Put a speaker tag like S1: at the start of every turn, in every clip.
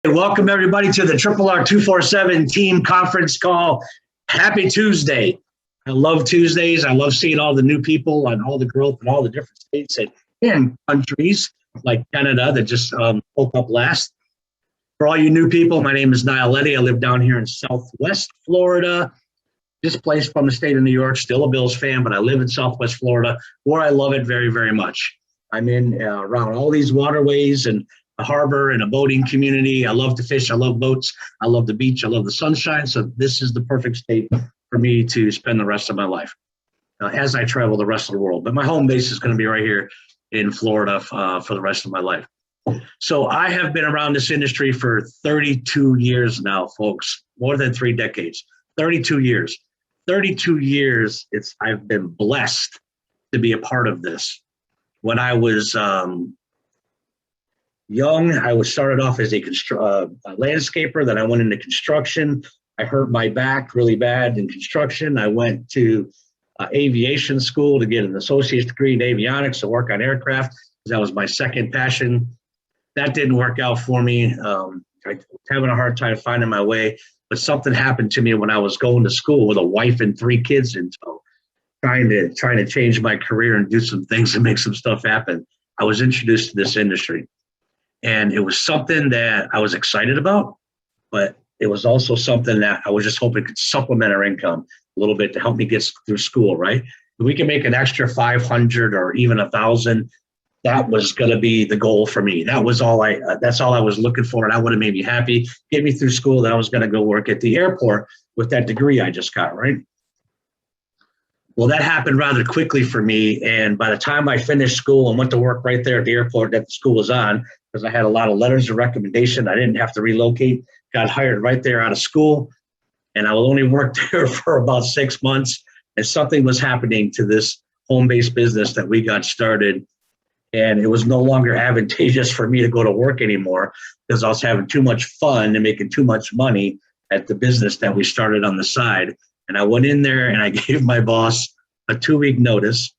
S1: Welcome everybody to the RRR247 team conference call. Happy Tuesday. I love Tuesdays. I love seeing all the new people and all the growth in all the different states and countries like Canada that just woke up last. For all you new people, my name is Niall Letty. I live down here in Southwest Florida, displaced from the state of New York, still a Bills fan, but I live in Southwest Florida where I love it very, very much. I'm in around all these waterways and a harbor and a boating community. I love to fish. I love boats. I love the beach. I love the sunshine. So this is the perfect state for me to spend the rest of my life as I travel the rest of the world. But my home base is going to be right here in Florida for the rest of my life. So I have been around this industry for 32 years now, folks, more than 3 decades, 32 years. 32 years, I've been blessed to be a part of this. When I was young, I started off as a landscaper. Then I went into construction. I hurt my back really bad in construction. I went to aviation school to get an associate's degree in avionics to work on aircraft. That was my second passion. That didn't work out for me. I was having a hard time finding my way, but something happened to me when I was going to school with a wife and 3 kids in tow, trying to change my career and do some things and make some stuff happen. I was introduced to this industry. And it was something that I was excited about, but it was also something that I was just hoping could supplement our income a little bit to help me get through school, right? If we can make an extra 500 or even 1,000, that was going to be the goal for me. That's all I was looking for. And that would have made me happy, get me through school. Then I was going to go work at the airport with that degree I just got, right? Well, that happened rather quickly for me. And by the time I finished school and went to work right there at the airport that the school was on, because I had a lot of letters of recommendation, I didn't have to relocate, got hired right there out of school. And I only worked there for about 6 months. And something was happening to this home-based business that we got started. And it was no longer advantageous for me to go to work anymore because I was having too much fun and making too much money at the business that we started on the side. And I went in there and I gave my boss a 2-week notice.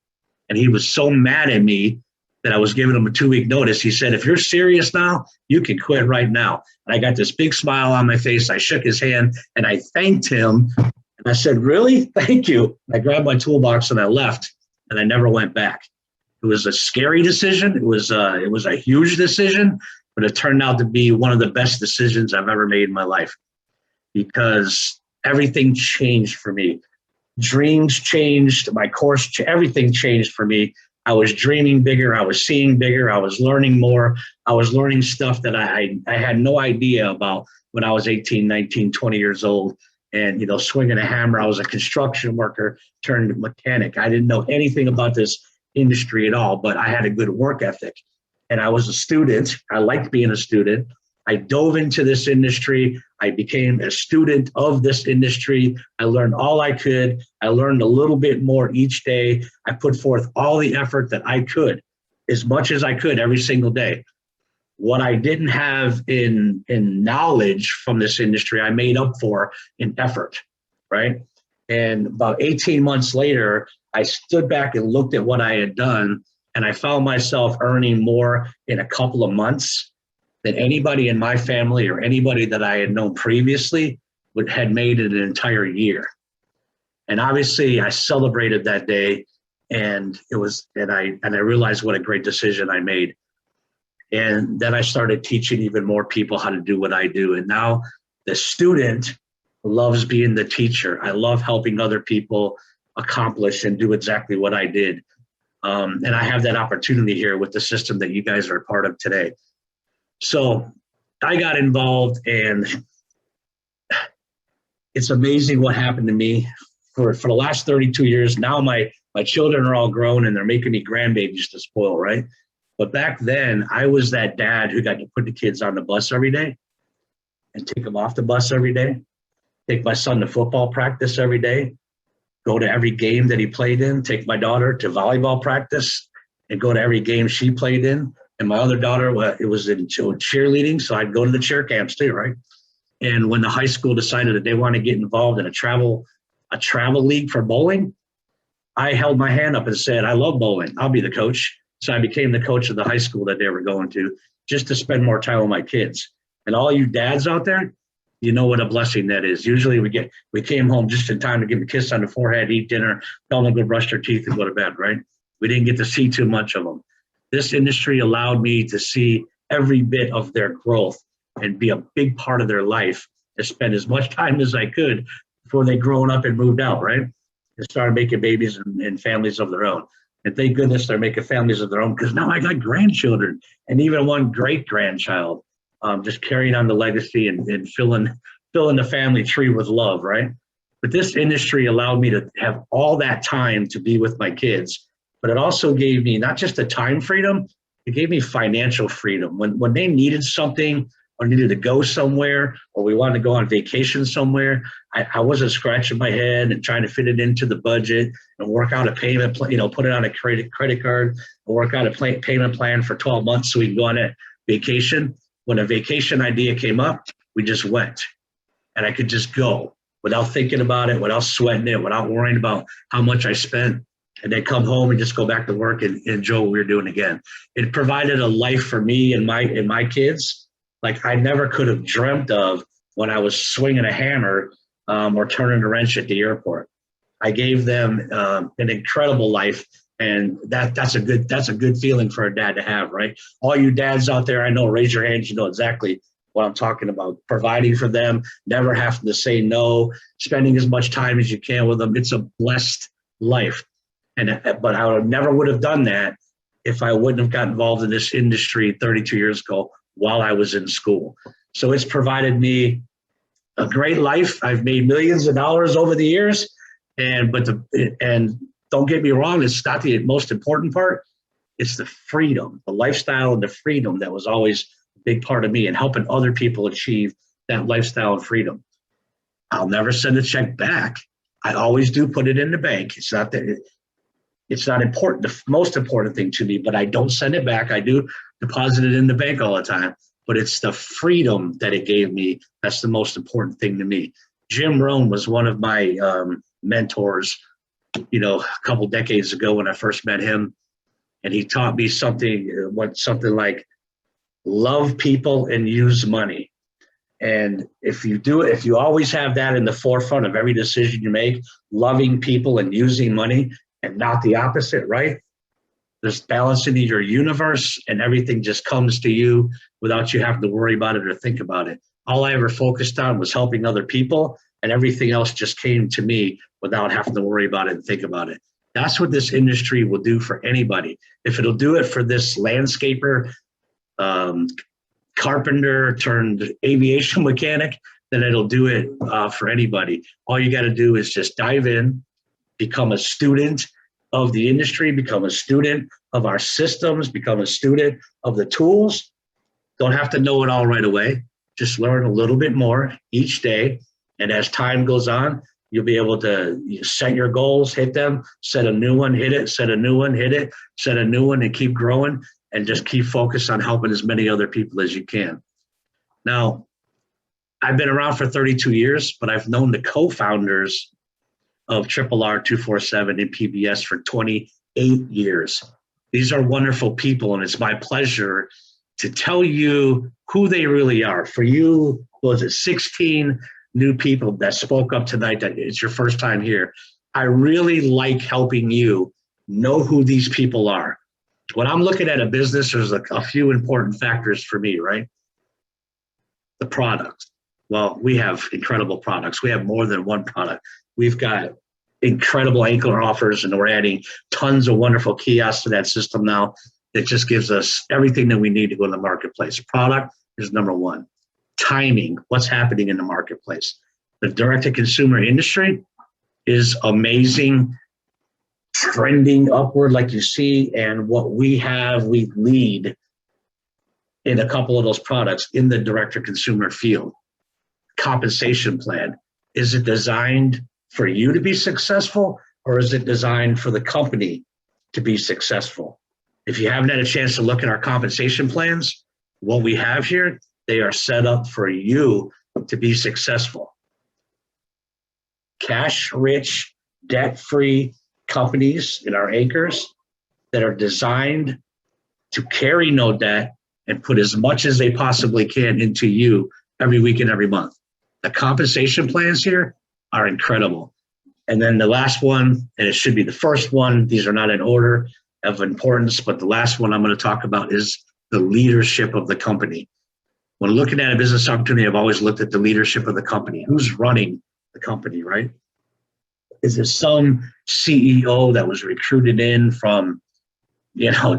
S1: And he was so mad at me that I was giving him a 2-week notice. He said, if you're serious now, you can quit right now. And I got this big smile on my face. I shook his hand and I thanked him. And I said, really? Thank you. I grabbed my toolbox and I left and I never went back. It was a scary decision. It was a huge decision, but it turned out to be one of the best decisions I've ever made in my life because everything changed for me. Dreams changed, my course, everything changed for me. I was dreaming bigger. I was seeing bigger. I was learning more. I was learning stuff that I had no idea about when I was 18, 19, 20 years old. And, swinging a hammer, I was a construction worker turned mechanic. I didn't know anything about this industry at all, but I had a good work ethic. And I was a student. I liked being a student. I dove into this industry. I became a student of this industry. I learned all I could. I learned a little bit more each day. I put forth all the effort that I could, as much as I could every single day. What I didn't have in knowledge from this industry, I made up for in effort, right? And about 18 months later, I stood back and looked at what I had done, and I found myself earning more in a couple of months than anybody in my family or anybody that I had known previously had made in an entire year. And obviously I celebrated that day, and I realized what a great decision I made. And then I started teaching even more people how to do what I do. And now the student loves being the teacher. I love helping other people accomplish and do exactly what I did. And I have that opportunity here with the system that you guys are a part of today. So I got involved, and it's amazing what happened to me for the last 32 years. Now my children are all grown and they're making me grandbabies to spoil, right? But back then I was that dad who got to put the kids on the bus every day and take them off the bus every day, take my son to football practice every day, go to every game that he played in, take my daughter to volleyball practice and go to every game she played in. And my other daughter, it was in cheerleading, so I'd go to the cheer camps too, right? And when the high school decided that they want to get involved in a travel league for bowling, I held my hand up and said, I love bowling. I'll be the coach. So I became the coach of the high school that they were going to, just to spend more time with my kids. And all you dads out there, you know what a blessing that is. Usually we came home just in time to give them a kiss on the forehead, eat dinner, tell them to go brush their teeth and go to bed, right? We didn't get to see too much of them. This industry allowed me to see every bit of their growth and be a big part of their life, to spend as much time as I could before they grown up and moved out, right? And started making babies and families of their own. And thank goodness they're making families of their own, because now I got grandchildren and even one great grandchild, just carrying on the legacy and filling the family tree with love, right? But this industry allowed me to have all that time to be with my kids, but it also gave me not just the time freedom, it gave me financial freedom. When they needed something or needed to go somewhere, or we wanted to go on vacation somewhere, I wasn't scratching my head and trying to fit it into the budget and work out a payment, put it on a credit card and work out a payment plan for 12 months so we can go on a vacation. When a vacation idea came up, we just went, and I could just go without thinking about it, without sweating it, without worrying about how much I spent, and then come home and just go back to work and enjoy what we were doing again. It provided a life for me and my kids like I never could have dreamt of when I was swinging a hammer or turning a wrench at the airport. I gave them an incredible life, and that's a good feeling for a dad to have, right? All you dads out there, I know, raise your hands. You know exactly what I'm talking about. Providing for them, never having to say no, spending as much time as you can with them. It's a blessed life, but I never would have done that if I wouldn't have got involved in this industry 32 years ago while I was in school. So it's provided me a great life. I've made millions of dollars over the years, and don't get me wrong, it's not the most important part. It's the freedom, the lifestyle and the freedom that was always a big part of me, and helping other people achieve that lifestyle and freedom. I'll never send a check back. I always do put it in the bank. It's not important, the most important thing to me, but I don't send it back. I do deposit it in the bank all the time, but it's the freedom that it gave me. That's the most important thing to me. Jim Rohn was one of my mentors, a couple decades ago when I first met him, and he taught me something like love people and use money. And if you always have that in the forefront of every decision you make, loving people and using money, and not the opposite, right? There's balance in your universe, and everything just comes to you without you having to worry about it or think about it. All I ever focused on was helping other people, and everything else just came to me without having to worry about it and think about it. That's what this industry will do for anybody. If it'll do it for this landscaper, carpenter turned aviation mechanic, then it'll do it for anybody. All you got to do is just dive in, become a student of the industry, become a student of our systems, become a student of the tools. Don't have to know it all right away. Just learn a little bit more each day. And as time goes on, you'll be able to set your goals, hit them, set a new one, hit it, set a new one, hit it, set a new one, and keep growing, and just keep focused on helping as many other people as you can. Now, I've been around for 32 years, but I've known the co-founders of RRR247 and PBS for 28 years. These are wonderful people, and it's my pleasure to tell you who they really are. For you, was it 16 new people that spoke up tonight that it's your first time here? I really like helping you know who these people are. When I'm looking at a business, there's a few important factors for me, right? The product. Well, we have incredible products. We have more than one product. We've got incredible anchor offers, and we're adding tons of wonderful kiosks to that system now. That just gives us everything that we need to go to the marketplace. Product is number one. Timing, what's happening in the marketplace. The direct-to-consumer industry is amazing, trending upward like you see, and what we lead in a couple of those products in the direct-to-consumer field. Compensation plan, is it designed for you to be successful, or is it designed for the company to be successful? If you haven't had a chance to look at our compensation plans, what we have here, they are set up for you to be successful. Cash-rich, debt-free companies in our anchors that are designed to carry no debt and put as much as they possibly can into you every week and every month. The compensation plans here are incredible. And then the last one, and it should be the first one, these are not in order of importance, but the last one I'm going to talk about is the leadership of the company. When looking at a business opportunity, I've always looked at the leadership of the company. Who's running the company, right? Is there some CEO that was recruited in from,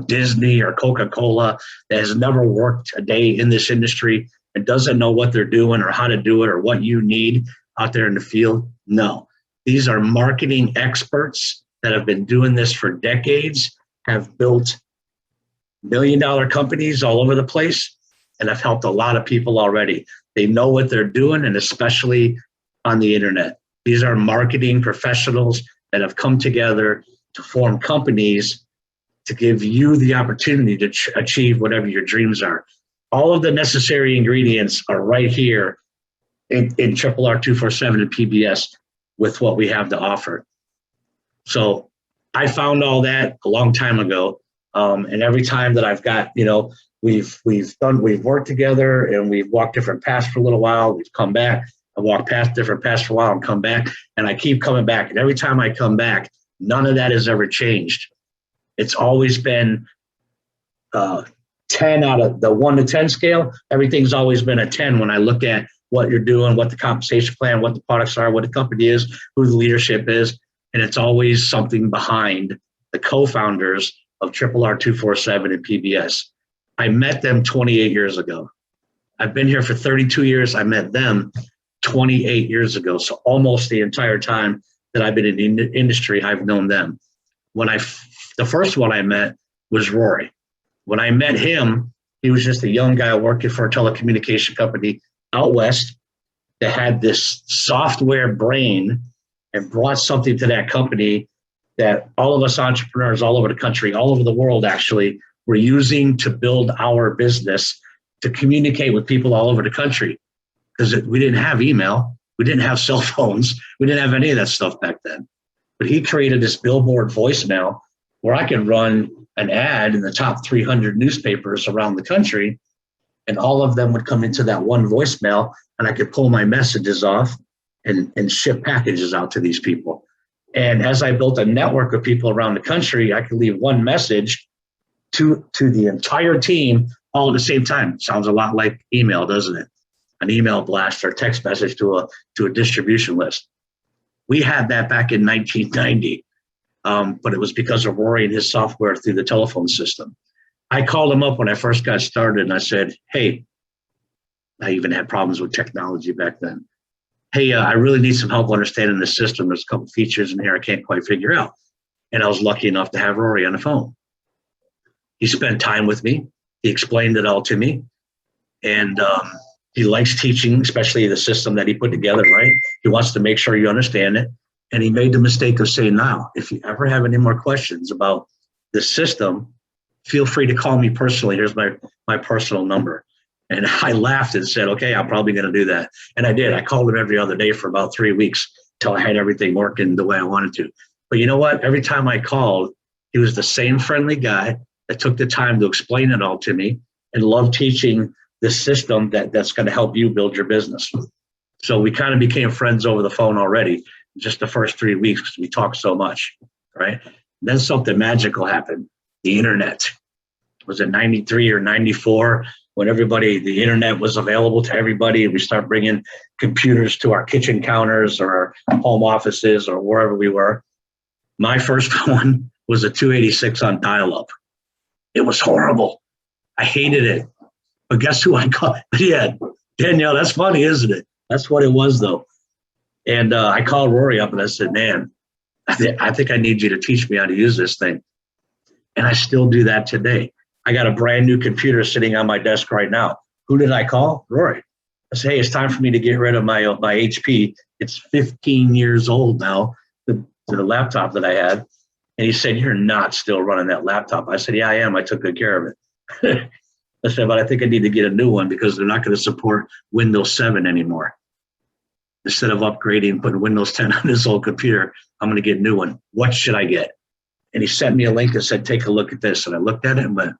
S1: Disney or Coca-Cola that has never worked a day in this industry and doesn't know what they're doing or how to do it or what you need out there in the field? No. These are marketing experts that have been doing this for decades, have built million-dollar companies all over the place, and have helped a lot of people already. They know what they're doing, and especially on the internet. These are marketing professionals that have come together to form companies to give you the opportunity to achieve whatever your dreams are. All of the necessary ingredients are right here in RRR247 and PBS with what we have to offer. So I found all that a long time ago. And every time that I've got, we've worked together and we've walked different paths for a little while. We've come back. I walked past different paths for a while and come back, and I keep coming back. And every time I come back, none of that has ever changed. It's always been 10 out of the 1 to 10 scale. Everything's always been a 10 when I look at what you're doing, what the compensation plan, what the products are, what the company is, who the leadership is. And it's always something behind the co-founders of RRR247 and PBS. I met them 28 years ago. I've been here for 32 years. I met them 28 years ago. So almost the entire time that I've been in the industry, I've known them. The first one I met was Rory. When I met him, he was just a young guy working for a telecommunication company out west that had this software brain and brought something to that company that all of us entrepreneurs all over the country, all over the world actually, were using to build our business, to communicate with people all over the country. Because we didn't have email, we didn't have cell phones, we didn't have any of that stuff back then. But he created this billboard voicemail where I could run an ad in the top 300 newspapers around the country, and all of them would come into that one voicemail, and I could pull my messages off and ship packages out to these people. And as I built a network of people around the country, I could leave one message to the entire team all at the same time. Sounds a lot like email, doesn't it? An email blast or text message to a distribution list. We had that back in 1990, but it was because of Rory and his software through the telephone system. I called him up when I first got started and I said, hey, I even had problems with technology back then. Hey, I really need some help understanding the system. There's a couple features in here I can't quite figure out. And I was lucky enough to have Rory on the phone. He spent time with me. He explained it all to me. And he likes teaching, especially the system that he put together, right? He wants to make sure you understand it. And he made the mistake of saying, now, if you ever have any more questions about the system, feel free to call me personally. Here's my personal number. And I laughed and said, okay, I'm probably going to do that. And I did. I called him every other day for about 3 weeks until I had everything working the way I wanted to. But you know what? Every time I called, he was the same friendly guy that took the time to explain it all to me and loved teaching this system that's going to help you build your business. So we kind of became friends over the phone already, just the first 3 weeks because we talked so much, right? Then something magical happened. The internet. Was it 93 or 94 when the internet was available to everybody, and we start bringing computers to our kitchen counters or our home offices or wherever we were. My first one was a 286 on dial-up. It was horrible. I hated it. But guess who I called? Yeah, Danielle, that's funny, isn't it? That's what it was, though. And I called Rory up and I said, man, I think I need you to teach me how to use this thing. And I still do that today. I got a brand new computer sitting on my desk right now. Who did I call? Rory. I said, hey, it's time for me to get rid of my HP. It's 15 years old now, the laptop that I had. And he said, you're not still running that laptop. I said, yeah, I am. I took good care of it. I said, but I think I need to get a new one because they're not going to support Windows 7 anymore. Instead of upgrading, putting Windows 10 on this old computer, I'm going to get a new one. What should I get? And he sent me a link and said, take a look at this. And I looked at it and went,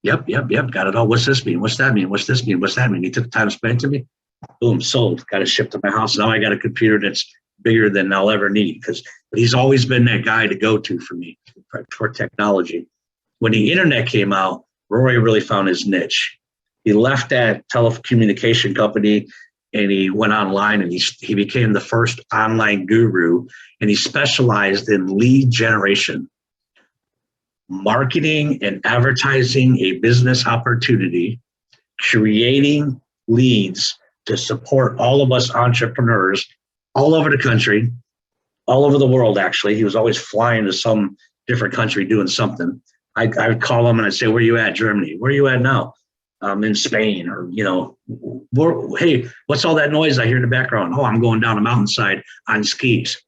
S1: Yep. Got it all. What's this mean? What's that mean? What's this mean? What's that mean? He took the time to explain it to me. Boom, sold. Got it shipped to my house. Now I got a computer that's bigger than I'll ever need, but he's always been that guy to go to for me for technology. When the internet came out, Rory really found his niche. He left that telecommunication company and he went online, and he became the first online guru, and he specialized in lead generation, marketing and advertising a business opportunity, creating leads to support all of us entrepreneurs all over the country, all over the world, actually. He was always flying to some different country doing something. I would call him and I'd say, where are you at, Germany? Where are you at now? I'm in Spain, or, hey, what's all that noise I hear in the background? Oh, I'm going down a mountainside on skis.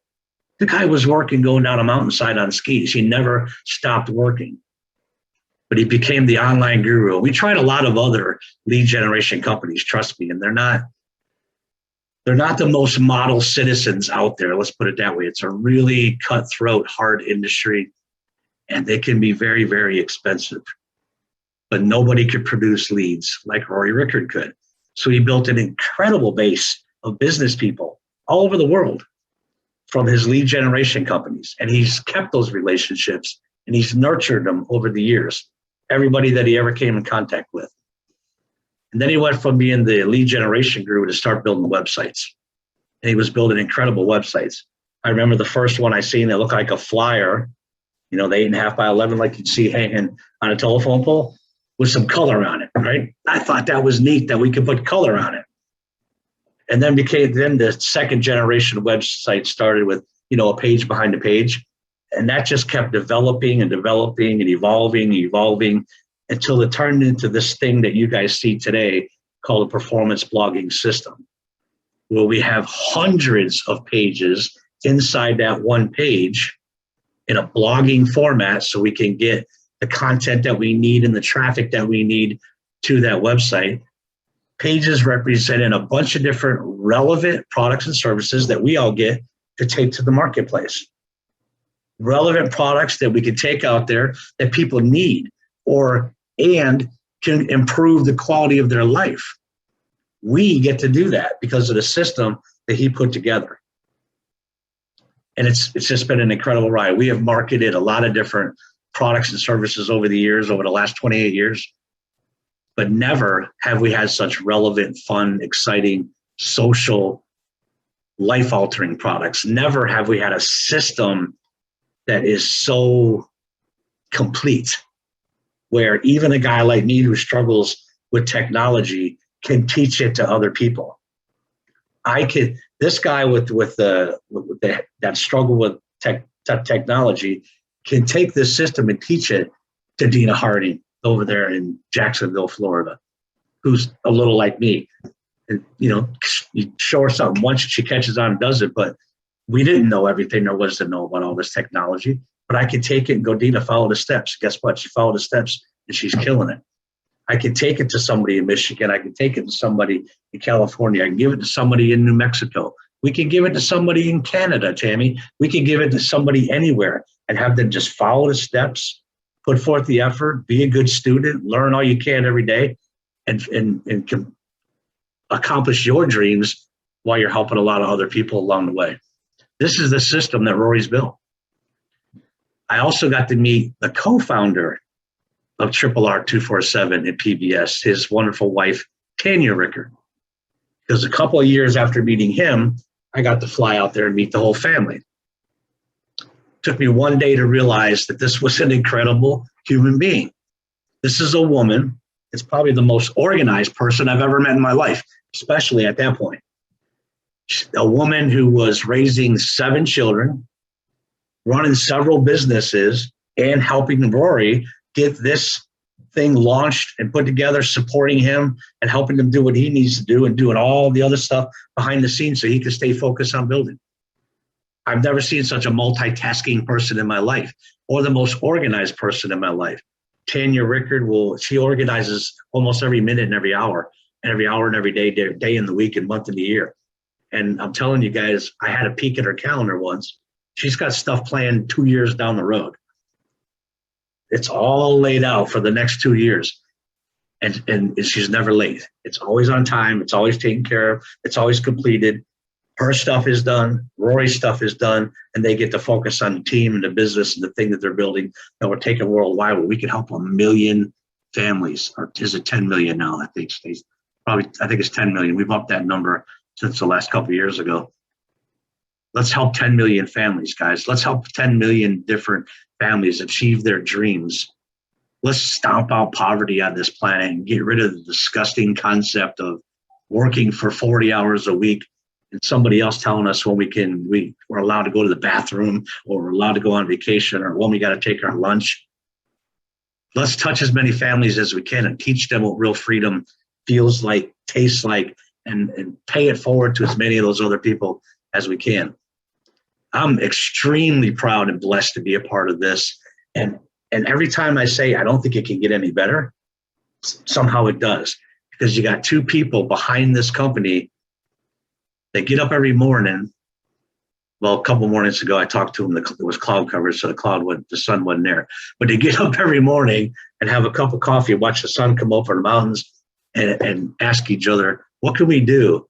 S1: The guy was working going down a mountainside on skis. He never stopped working. But he became the online guru. We tried a lot of other lead generation companies, trust me, and they're not the most model citizens out there. Let's put it that way. It's a really cutthroat, hard industry, and they can be very, very expensive. But nobody could produce leads like Rory Rickard could. So he built an incredible base of business people all over the world from his lead generation companies. And he's kept those relationships and he's nurtured them over the years, everybody that he ever came in contact with. And then he went from being the lead generation guru to start building websites. And he was building incredible websites. I remember the first one I seen that looked like a flyer, the 8.5 by 11, like you'd see hanging on a telephone pole, with some color on it, right? I thought that was neat that we could put color on it. And then the second generation website started with, a page behind a page. And that just kept developing and developing and evolving until it turned into this thing that you guys see today called a performance blogging system, where we have hundreds of pages inside that one page in a blogging format, so we can get the content that we need and the traffic that we need to that website. Pages representing a bunch of different relevant products and services that we all get to take to the marketplace. Relevant products that we can take out there that people need and can improve the quality of their life. We get to do that because of the system that he put together. And it's just been an incredible ride. We have marketed a lot of different products and services over the last 28 years, but never have we had such relevant, fun, exciting, social, life-altering products. Never have we had a system that is so complete, where even a guy like me who struggles with technology can teach it to other people. This guy that struggle with technology can take this system and teach it to Dina Harding over there in Jacksonville, Florida, who's a little like me. And, you show her something once, she catches on and does it, but we didn't know everything there was to know about all this technology. But I could take it and go, Dina, follow the steps. Guess what? She followed the steps and she's killing it. I can take it to somebody in Michigan. I can take it to somebody in California. I can give it to somebody in New Mexico. We can give it to somebody in Canada, Tammy. We can give it to somebody anywhere and have them just follow the steps, put forth the effort, be a good student, learn all you can every day, and accomplish your dreams while you're helping a lot of other people along the way. This is the system that Rory's built. I also got to meet the co-founder of RRR247 at PBS, his wonderful wife, Tanya Rickard. Because a couple of years after meeting him, I got to fly out there and meet the whole family. Took me one day to realize that this was an incredible human being. This is a woman. It's probably the most organized person I've ever met in my life, especially at that point. A woman who was raising 7 children, running several businesses, and helping Rory get this thing launched and put together, supporting him and helping him do what he needs to do and doing all the other stuff behind the scenes so he can stay focused on building. I've never seen such a multitasking person in my life, or the most organized person in my life. Tanya Rickard she organizes almost every minute and every hour and every day in the week and month in the year. And I'm telling you guys, I had a peek at her calendar once. She's got stuff planned 2 years down the road. It's all laid out for the next 2 years. and she's never late. It's always on time. It's always taken care of. It's always completed. Her stuff is done. Rory's stuff is done, and they get to focus on the team and the business and the thing that they're building. And we're taking worldwide where we can help 1 million families, or is it 10 million now? I think it's 10 million. We've upped that number since the last couple of years ago. Let's help 10 million families, guys. Let's help 10 million different families achieve their dreams. Let's stomp out poverty on this planet and get rid of the disgusting concept of working for 40 hours a week and somebody else telling us when we're allowed to go to the bathroom, or we're allowed to go on vacation, or when we got to take our lunch. Let's touch as many families as we can and teach them what real freedom feels like, tastes like, and pay it forward to as many of those other people as we can. I'm extremely proud and blessed to be a part of this. And every time I say I don't think it can get any better, somehow it does. Because you got two people behind this company. They get up every morning. Well, a couple mornings ago, I talked to them. It was cloud coverage, so the sun wasn't there. But they get up every morning and have a cup of coffee, watch the sun come over the mountains, and ask each other, what can we do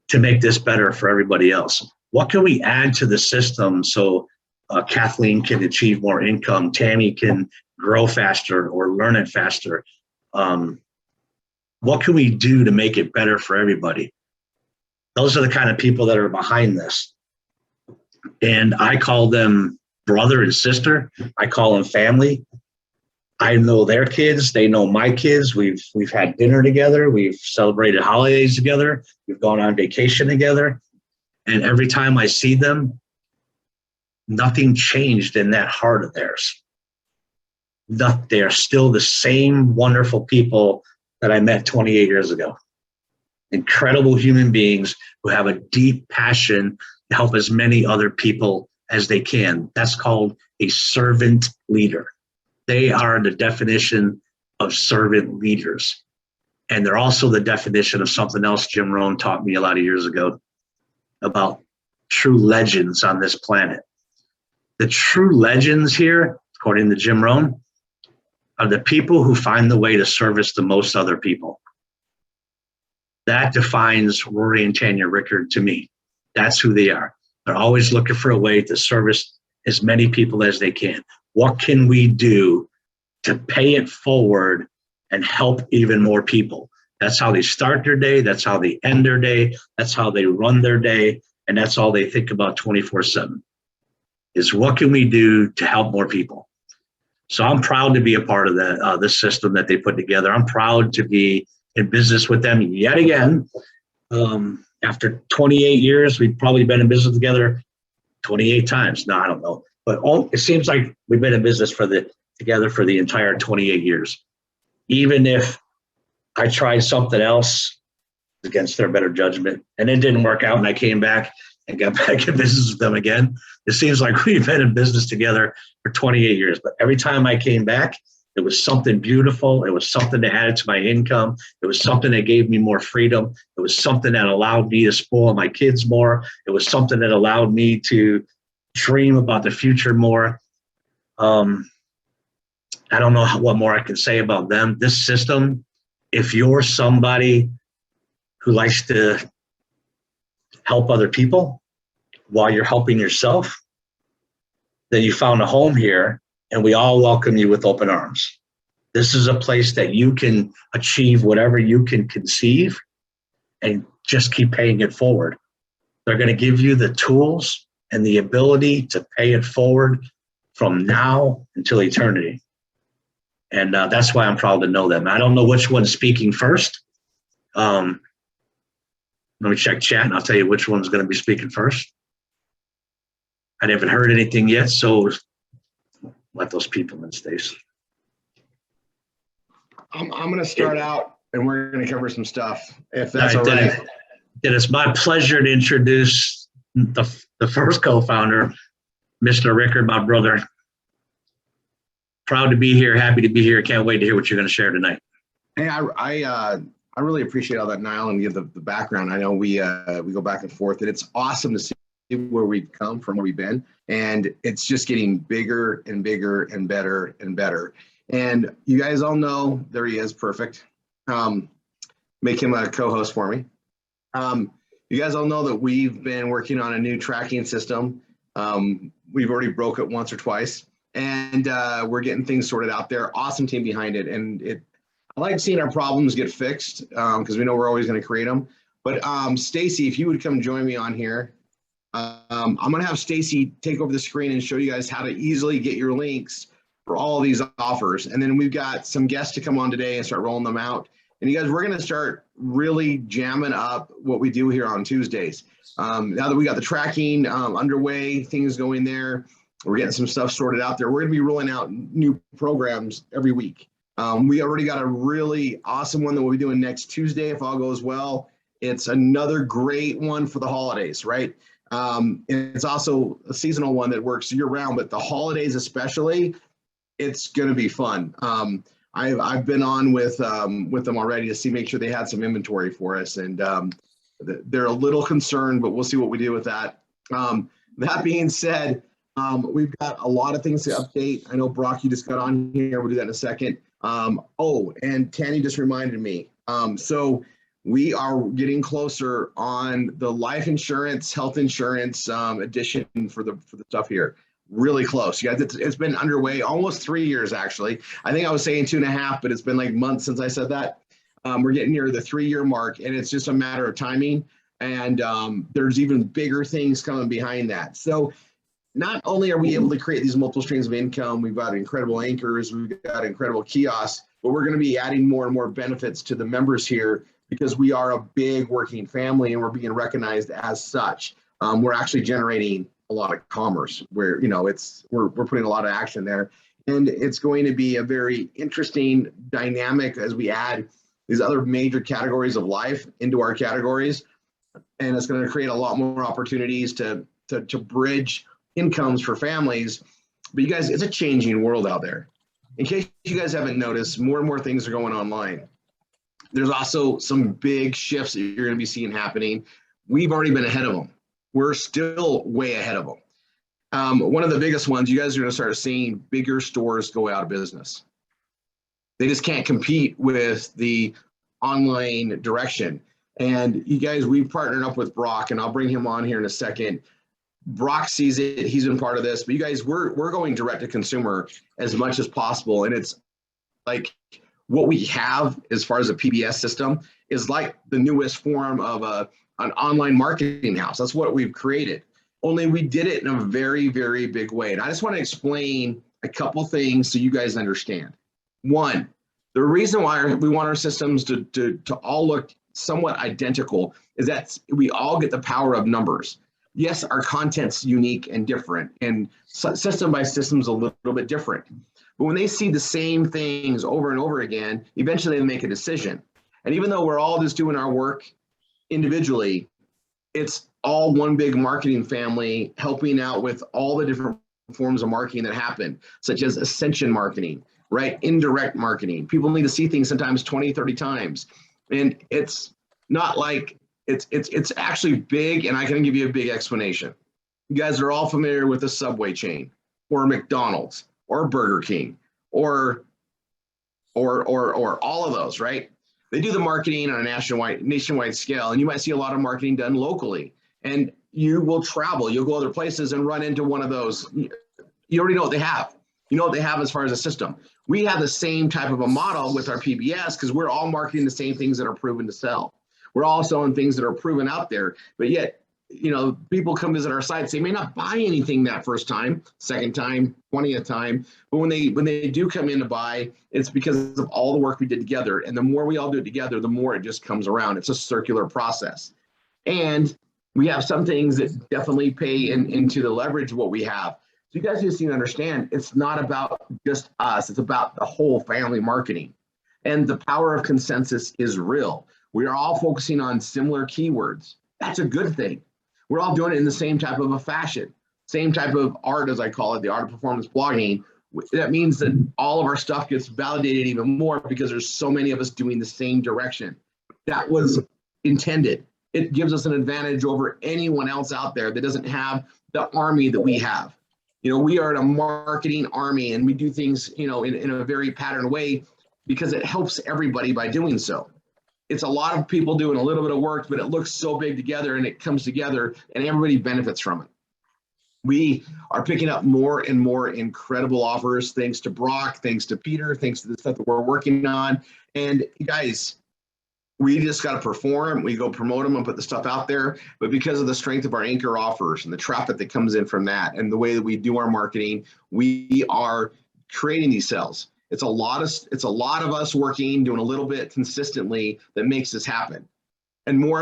S1: to make this better for everybody else? What can we add to the system so Kathleen can achieve more income, Tammy can grow faster or learn it faster? What can we do to make it better for everybody? Those are the kind of people that are behind this. And I call them brother and sister. I call them family. I know their kids. They know my kids. We've had dinner together. We've celebrated holidays together. We've gone on vacation together. And every time I see them, nothing changed in that heart of theirs. They are still the same wonderful people that I met 28 years ago. Incredible human beings who have a deep passion to help as many other people as they can. That's called a servant leader. They are the definition of servant leaders. And they're also the definition of something else Jim Rohn taught me a lot of years ago about true legends on this planet. The true legends here, according to Jim Rohn, are the people who find the way to service the most other people. That defines Rory and Tanya Rickard to me. That's who they are. They're always looking for a way to service as many people as they can. What can we do to pay it forward and help even more people? That's how they start their day. That's how they end their day. That's how they run their day. And that's all they think about 24/7 is what can we do to help more people? So I'm proud to be a part of that, this system that they put together. I'm proud to be in business with them yet again. After 28 years, we've probably been in business together 28 times. No, I don't know. But it seems like we've been in business together for the entire 28 years. Even if I tried something else against their better judgment and it didn't work out and I came back and got back in business with them again, it seems like we've been in business together for 28 years. But every time I came back, it was something beautiful. It was something that added to my income. It was something that gave me more freedom. It was something that allowed me to spoil my kids more. It was something that allowed me to dream about the future more. I don't know what more I can say about them. This system, if you're somebody who likes to help other people while you're helping yourself, then you found a home here, and we all welcome you with open arms. This is a place that you can achieve whatever you can conceive and just keep paying it forward. They're going to give you the tools and the ability to pay it forward from now until eternity. And that's why I'm proud to know them. I don't know which one's speaking first. Let me check chat and I'll tell you which one's going to be speaking first. I haven't heard anything yet, so let those people in, Stace.
S2: I'm going to start out and we're going to cover some stuff, if that's all right.
S1: Then it's my pleasure to introduce the first co-founder, Mr. Rickard, my brother. Proud to be here, happy to be here. Can't wait to hear what you're going to share tonight.
S2: Hey, I really appreciate all that, Niall, and give the background. I know we go back and forth, and it's awesome to see where we've come from, where we've been, and it's just getting bigger and bigger and better and better. And you guys all know, there he is, perfect. make him a co-host for me. You guys all know that we've been working on a new tracking system. We've already broke it once or twice, and we're getting things sorted out there. Awesome team behind it, and I like seeing our problems get fixed because we know we're always going to create them. But Stacy, if you would come join me on here, I'm going to have Stacy take over the screen and show you guys how to easily get your links for all these offers. And then we've got some guests to come on today and start rolling them out. And you guys, we're going to start really jamming up what we do here on Tuesdays. Now that we got the tracking underway, things going there, we're getting some stuff sorted out there. We're going to be rolling out new programs every week. We already got a really awesome one that we'll be doing next Tuesday if all goes well. It's another great one for the holidays, right? It's also a seasonal one that works year round, but the holidays especially, it's going to be fun. I've been on with them already to make sure they had some inventory for us, and they're a little concerned, but we'll see what we do with that. That being said, we've got a lot of things to update. I know Brock, you just got on here. We'll do that in a second. Oh, and Tanny just reminded me. So we are getting closer on the life insurance, health insurance edition for the stuff here. Really close. You guys, it's been underway almost 3 years, actually. I think I was saying 2.5, but it's been like months since I said that. We're getting near the 3-year mark, and it's just a matter of timing. And there's even bigger things coming behind that. So not only are we able to create these multiple streams of income, we've got incredible anchors, we've got incredible kiosks, but we're going to be adding more and more benefits to the members here because we are a big working family and we're being recognized as such. We're actually generating a lot of commerce where, you know, we're putting a lot of action there, and it's going to be a very interesting dynamic as we add these other major categories of life into our categories, and it's going to create a lot more opportunities to bridge incomes for families. But you guys, it's a changing world out there. In case you guys haven't noticed, more and more things are going online. There's also some big shifts that you're going to be seeing happening. We've already been ahead of them. We're still way ahead of them. One of the biggest ones, you guys are going to start seeing bigger stores go out of business. They just can't compete with the online direction. And you guys, we've partnered up with Brock, and I'll bring him on here in a second. Brock sees it, he's been part of this, but you guys, we're going direct to consumer as much as possible. And it's like what we have as far as a PBS system is like the newest form of an online marketing house. That's what we've created. Only we did it in a very, very big way. And I just want to explain a couple things so you guys understand. One, the reason why we want our systems to all look somewhat identical is that we all get the power of numbers. Yes, our content's unique and different, and system by system is a little bit different. But when they see the same things over and over again, eventually they make a decision. And even though we're all just doing our work individually, it's all one big marketing family helping out with all the different forms of marketing that happen, such as ascension marketing, right? Indirect marketing. People need to see things sometimes 20, 30 times. And it's not like it's actually big, and I can give you a big explanation. You guys are all familiar with the Subway chain, or McDonald's, or Burger King, or all of those, right? They do the marketing on a nationwide scale, and you might see a lot of marketing done locally. And you will travel, you'll go other places and run into one of those. You already know what they have. You know what they have as far as a system. We have the same type of a model with our PBS because we're all marketing the same things that are proven to sell. We're all selling things that are proven out there, but yet, you know, people come visit our sites. They may not buy anything that first time, second time, 20th time, but when they do come in to buy, it's because of all the work we did together. And the more we all do it together, the more it just comes around. It's a circular process. And we have some things that definitely pay into the leverage of what we have. So you guys just need to understand, it's not about just us. It's about the whole family marketing. And the power of consensus is real. We are all focusing on similar keywords. That's a good thing. We're all doing it in the same type of a fashion, same type of art, as I call it, the art of performance blogging. That means that all of our stuff gets validated even more because there's so many of us doing the same direction. That was intended. It gives us an advantage over anyone else out there that doesn't have the army that we have. You know, we are a marketing army, and we do things, you know, in a very patterned way. because it helps everybody by doing so. It's a lot of people doing a little bit of work, but it looks so big together and it comes together and everybody benefits from it. We are picking up more and more incredible offers, thanks to Brock, thanks to Peter, thanks to the stuff that we're working on. And you guys, we just got to perform. We go promote them and put the stuff out there. But because of the strength of our anchor offers and the traffic that comes in from that and the way that we do our marketing, we are creating these sales. It's a lot of us working, doing a little bit consistently that makes this happen. And more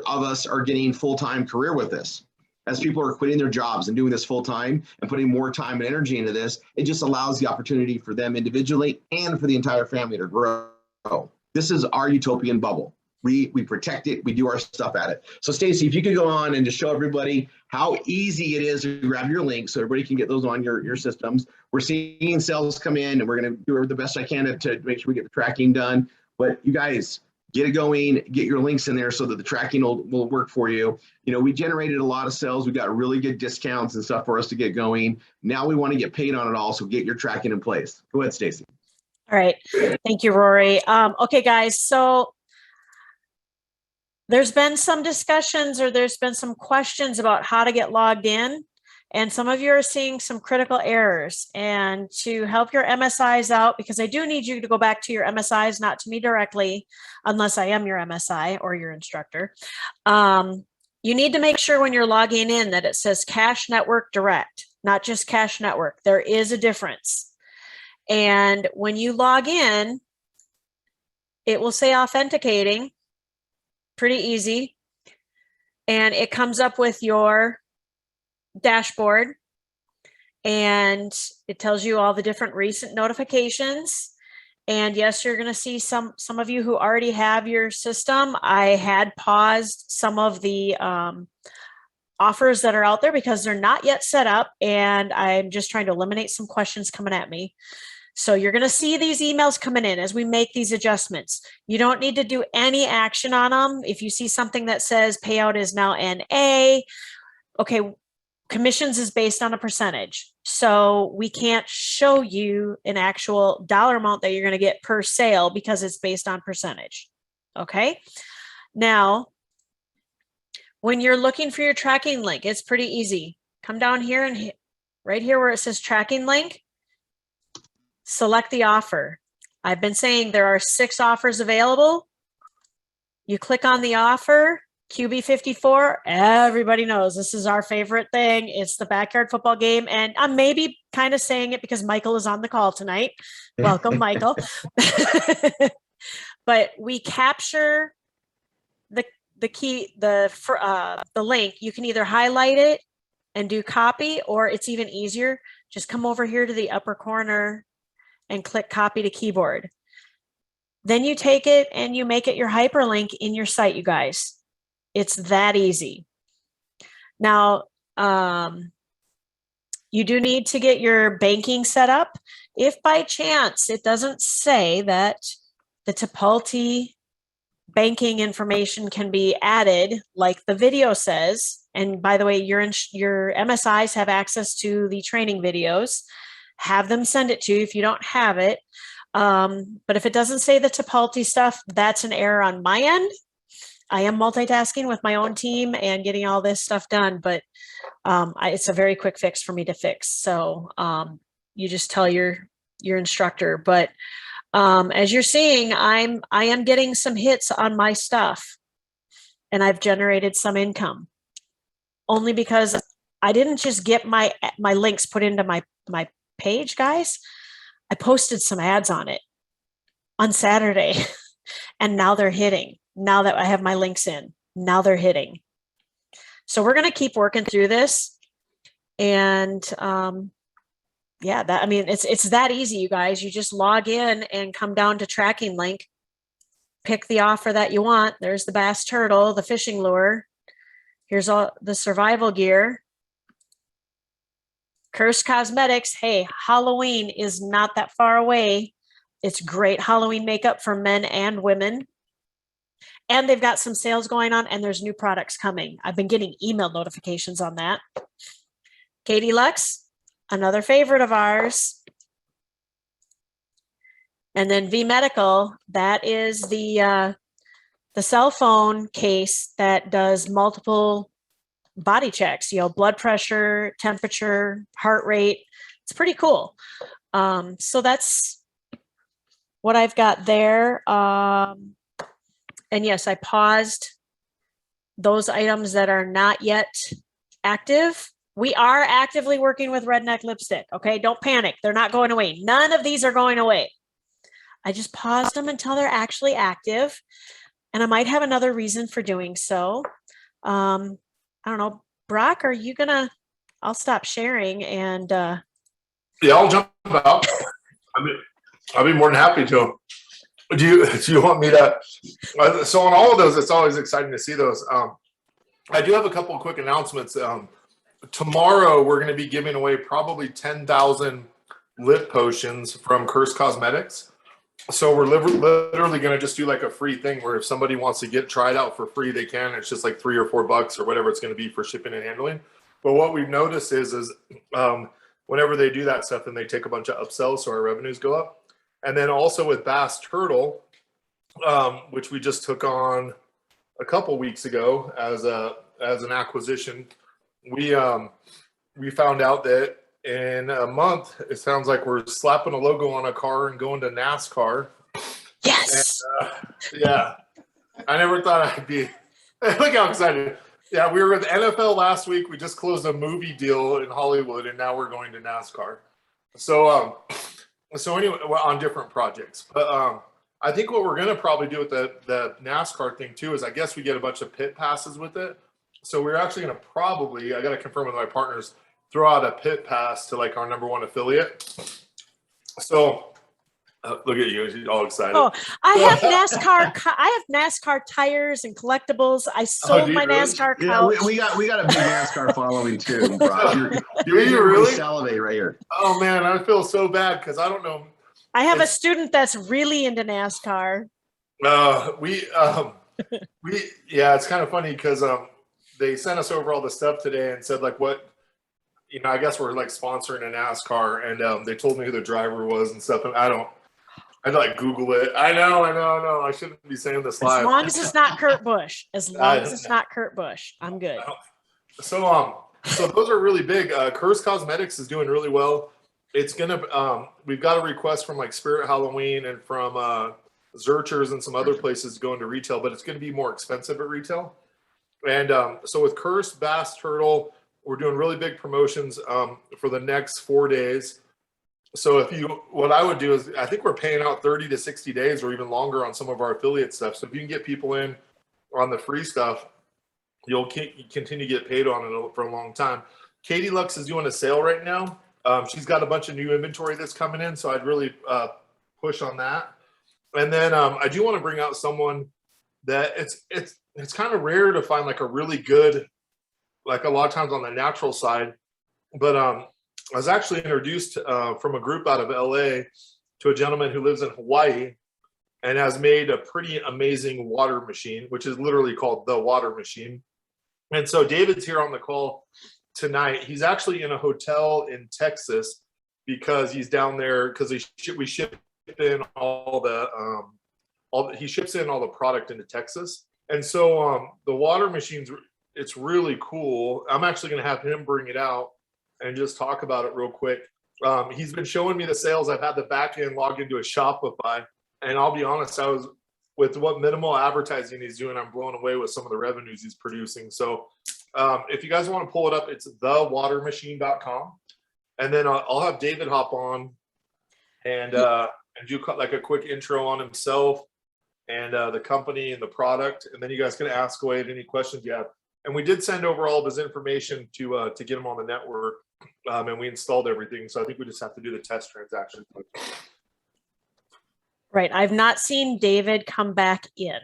S2: of us are getting full-time career with this. As people are quitting their jobs and doing this full-time and putting more time and energy into this, it just allows the opportunity for them individually and for the entire family to grow. This is our utopian bubble. We protect it. We do our stuff at it. So Stacy, if you could go on and just show everybody how easy it is to grab your links so everybody can get those on your systems. We're seeing sales come in and we're going to do the best I can to make sure we get the tracking done. But you guys, get it going, get your links in there so that the tracking will work for you. You know, we generated a lot of sales. We got really good discounts and stuff for us to get going. Now we want to get paid on it all. So get your tracking in place. Go ahead, Stacy.
S3: All right. Thank you, Rory. Okay, guys. So there's been some discussions or there's been some questions about how to get logged in. And some of you are seeing some critical errors. And to help your MSIs out, because I do need you to go back to your MSIs, not to me directly, unless I am your MSI or your instructor. You need to make sure when you're logging in that it says Cash Network Direct, not just Cash Network. There is a difference. And when you log in, it will say authenticating, pretty easy. And it comes up with your dashboard and it tells you all the different recent notifications. And yes, you're going to see some of you who already have your system. I had paused some of the offers that are out there because they're not yet set up, and I'm just trying to eliminate some questions coming at me. So you're going to see these emails coming in as we make these adjustments. You don't need to do any action on them. If you see something that says payout is now NA, okay, commissions is based on a percentage. So we can't show you an actual dollar amount that you're going to get per sale because it's based on percentage. Okay. Now, when you're looking for your tracking link, it's pretty easy. Come down here and right here where it says tracking link, select the offer. I've been saying there are 6 offers available. You click on the offer. QB54, everybody knows this is our favorite thing. It's the backyard football game. And I'm maybe kind of saying it because Michael is on the call tonight. Welcome, Michael. But we capture the link. You can either highlight it and do copy, or it's even easier. Just come over here to the upper corner and click copy to keyboard. Then you take it and you make it your hyperlink in your site, you guys. It's that easy. Now, you do need to get your banking set up. If by chance it doesn't say that the Tipalti banking information can be added like the video says, and by the way, your MSIs have access to the training videos, have them send it to you if you don't have it. But if it doesn't say the Tipalti stuff, that's an error on my end. I am multitasking with my own team and getting all this stuff done, but it's a very quick fix for me to fix. So you just tell your instructor. But as you're seeing, I am getting some hits on my stuff, and I've generated some income only because I didn't just get my links put into my page, guys. I posted some ads on it on Saturday, and now they're hitting. Now that I have my links in, now they're hitting. So we're going to keep working through this. And yeah, I mean, it's that easy, you guys. You just log in and come down to tracking link, pick the offer that you want. There's the bass turtle, the fishing lure. Here's all the survival gear. Curse Cosmetics. Hey, Halloween is not that far away. It's great Halloween makeup for men and women. And they've got some sales going on, and there's new products coming. I've been getting email notifications on that. Katie Lux, another favorite of ours. And then V Medical, that is the cell phone case that does multiple body checks, blood pressure, temperature, heart rate. It's pretty cool. So that's what I've got there. And yes, I paused those items that are not yet active. We are actively working with Redneck Lipstick. Okay, don't panic. They're not going away. None of these are going away. I just paused them until they're actually active. And I might have another reason for doing so. I don't know. Brock, are you gonna? I'll stop sharing and.
S4: Yeah, I'll jump out. I'll be more than happy to. Do you want me to? So on all of those, it's always exciting to see those. I do have a couple of quick announcements. Tomorrow, we're going to be giving away probably 10,000 lip potions from Curse Cosmetics. So we're literally going to just do like a free thing where if somebody wants to try it out for free, they can. It's just like $3 or $4 or whatever it's going to be for shipping and handling. But what we've noticed is whenever they do that stuff, then they take a bunch of upsells, so our revenues go up. And then also with Bass Turtle, which we just took on a couple weeks ago as an acquisition, we found out that in a month, it sounds like we're slapping a logo on a car and going to NASCAR.
S3: Yes.
S4: And, yeah, I never thought I'd be. Look how excited. Yeah, we were with NFL last week. We just closed a movie deal in Hollywood, and now we're going to NASCAR. So anyway, well, on different projects. But I think what we're going to probably do with the NASCAR thing too is I guess we get a bunch of pit passes with it. So we're actually going to probably, I got to confirm with my partners, throw out a pit pass to like our #1 affiliate. So look at you, she's all excited.
S3: Oh, I have NASCAR tires and collectibles. I sold my
S4: really?
S3: NASCAR couch.
S2: Yeah, we got a big NASCAR following too, Brock.
S4: Do you really?
S2: Salivate right here.
S4: Oh man, I feel so bad because I don't know.
S3: I have a student that's really into NASCAR.
S4: Yeah, it's kind of funny because they sent us over all the stuff today and said like what, I guess we're like sponsoring a NASCAR, and they told me who the driver was and stuff, and I had to like Google it. I know. I shouldn't be saying this live.
S3: As long as it's not Kurt Busch. As long as it's not Kurt Busch, I'm good.
S4: So those are really big. Curse Cosmetics is doing really well. It's gonna. We've got a request from like Spirit Halloween and from Zurchers and some other places going to retail, but it's going to be more expensive at retail. And so with Curse, Bass, Turtle, we're doing really big promotions for the next 4 days. So what I would do is I think we're paying out 30 to 60 days or even longer on some of our affiliate stuff. So if you can get people in on the free stuff, you'll continue to get paid on it for a long time. Katie Lux is doing a sale right now. She's got a bunch of new inventory that's coming in, so I'd really push on that. And then I do want to bring out someone that it's kind of rare to find like a really good, like a lot of times on the natural side, but I was actually introduced from a group out of LA to a gentleman who lives in Hawaii and has made a pretty amazing water machine, which is literally called the water machine. And so David's here on the call tonight. He's actually in a hotel in Texas because he's down there because we ship in he ships in all the product into Texas. And so the water machines, it's really cool. I'm actually going to have him bring it out and just talk about it real quick. He's been showing me the sales. I've had the back end log into a Shopify, and I'll be honest, with what minimal advertising he's doing, I'm blown away with some of the revenues he's producing. So if you guys want to pull it up, it's thewatermachine.com. And then I'll have David hop on and do like a quick intro on himself and the company and the product. And then you guys can ask away at any questions you have. And we did send over all of his information to get him on the network, and we installed everything. So I think we just have to do the test transaction.
S3: Right. I've not seen David come back in.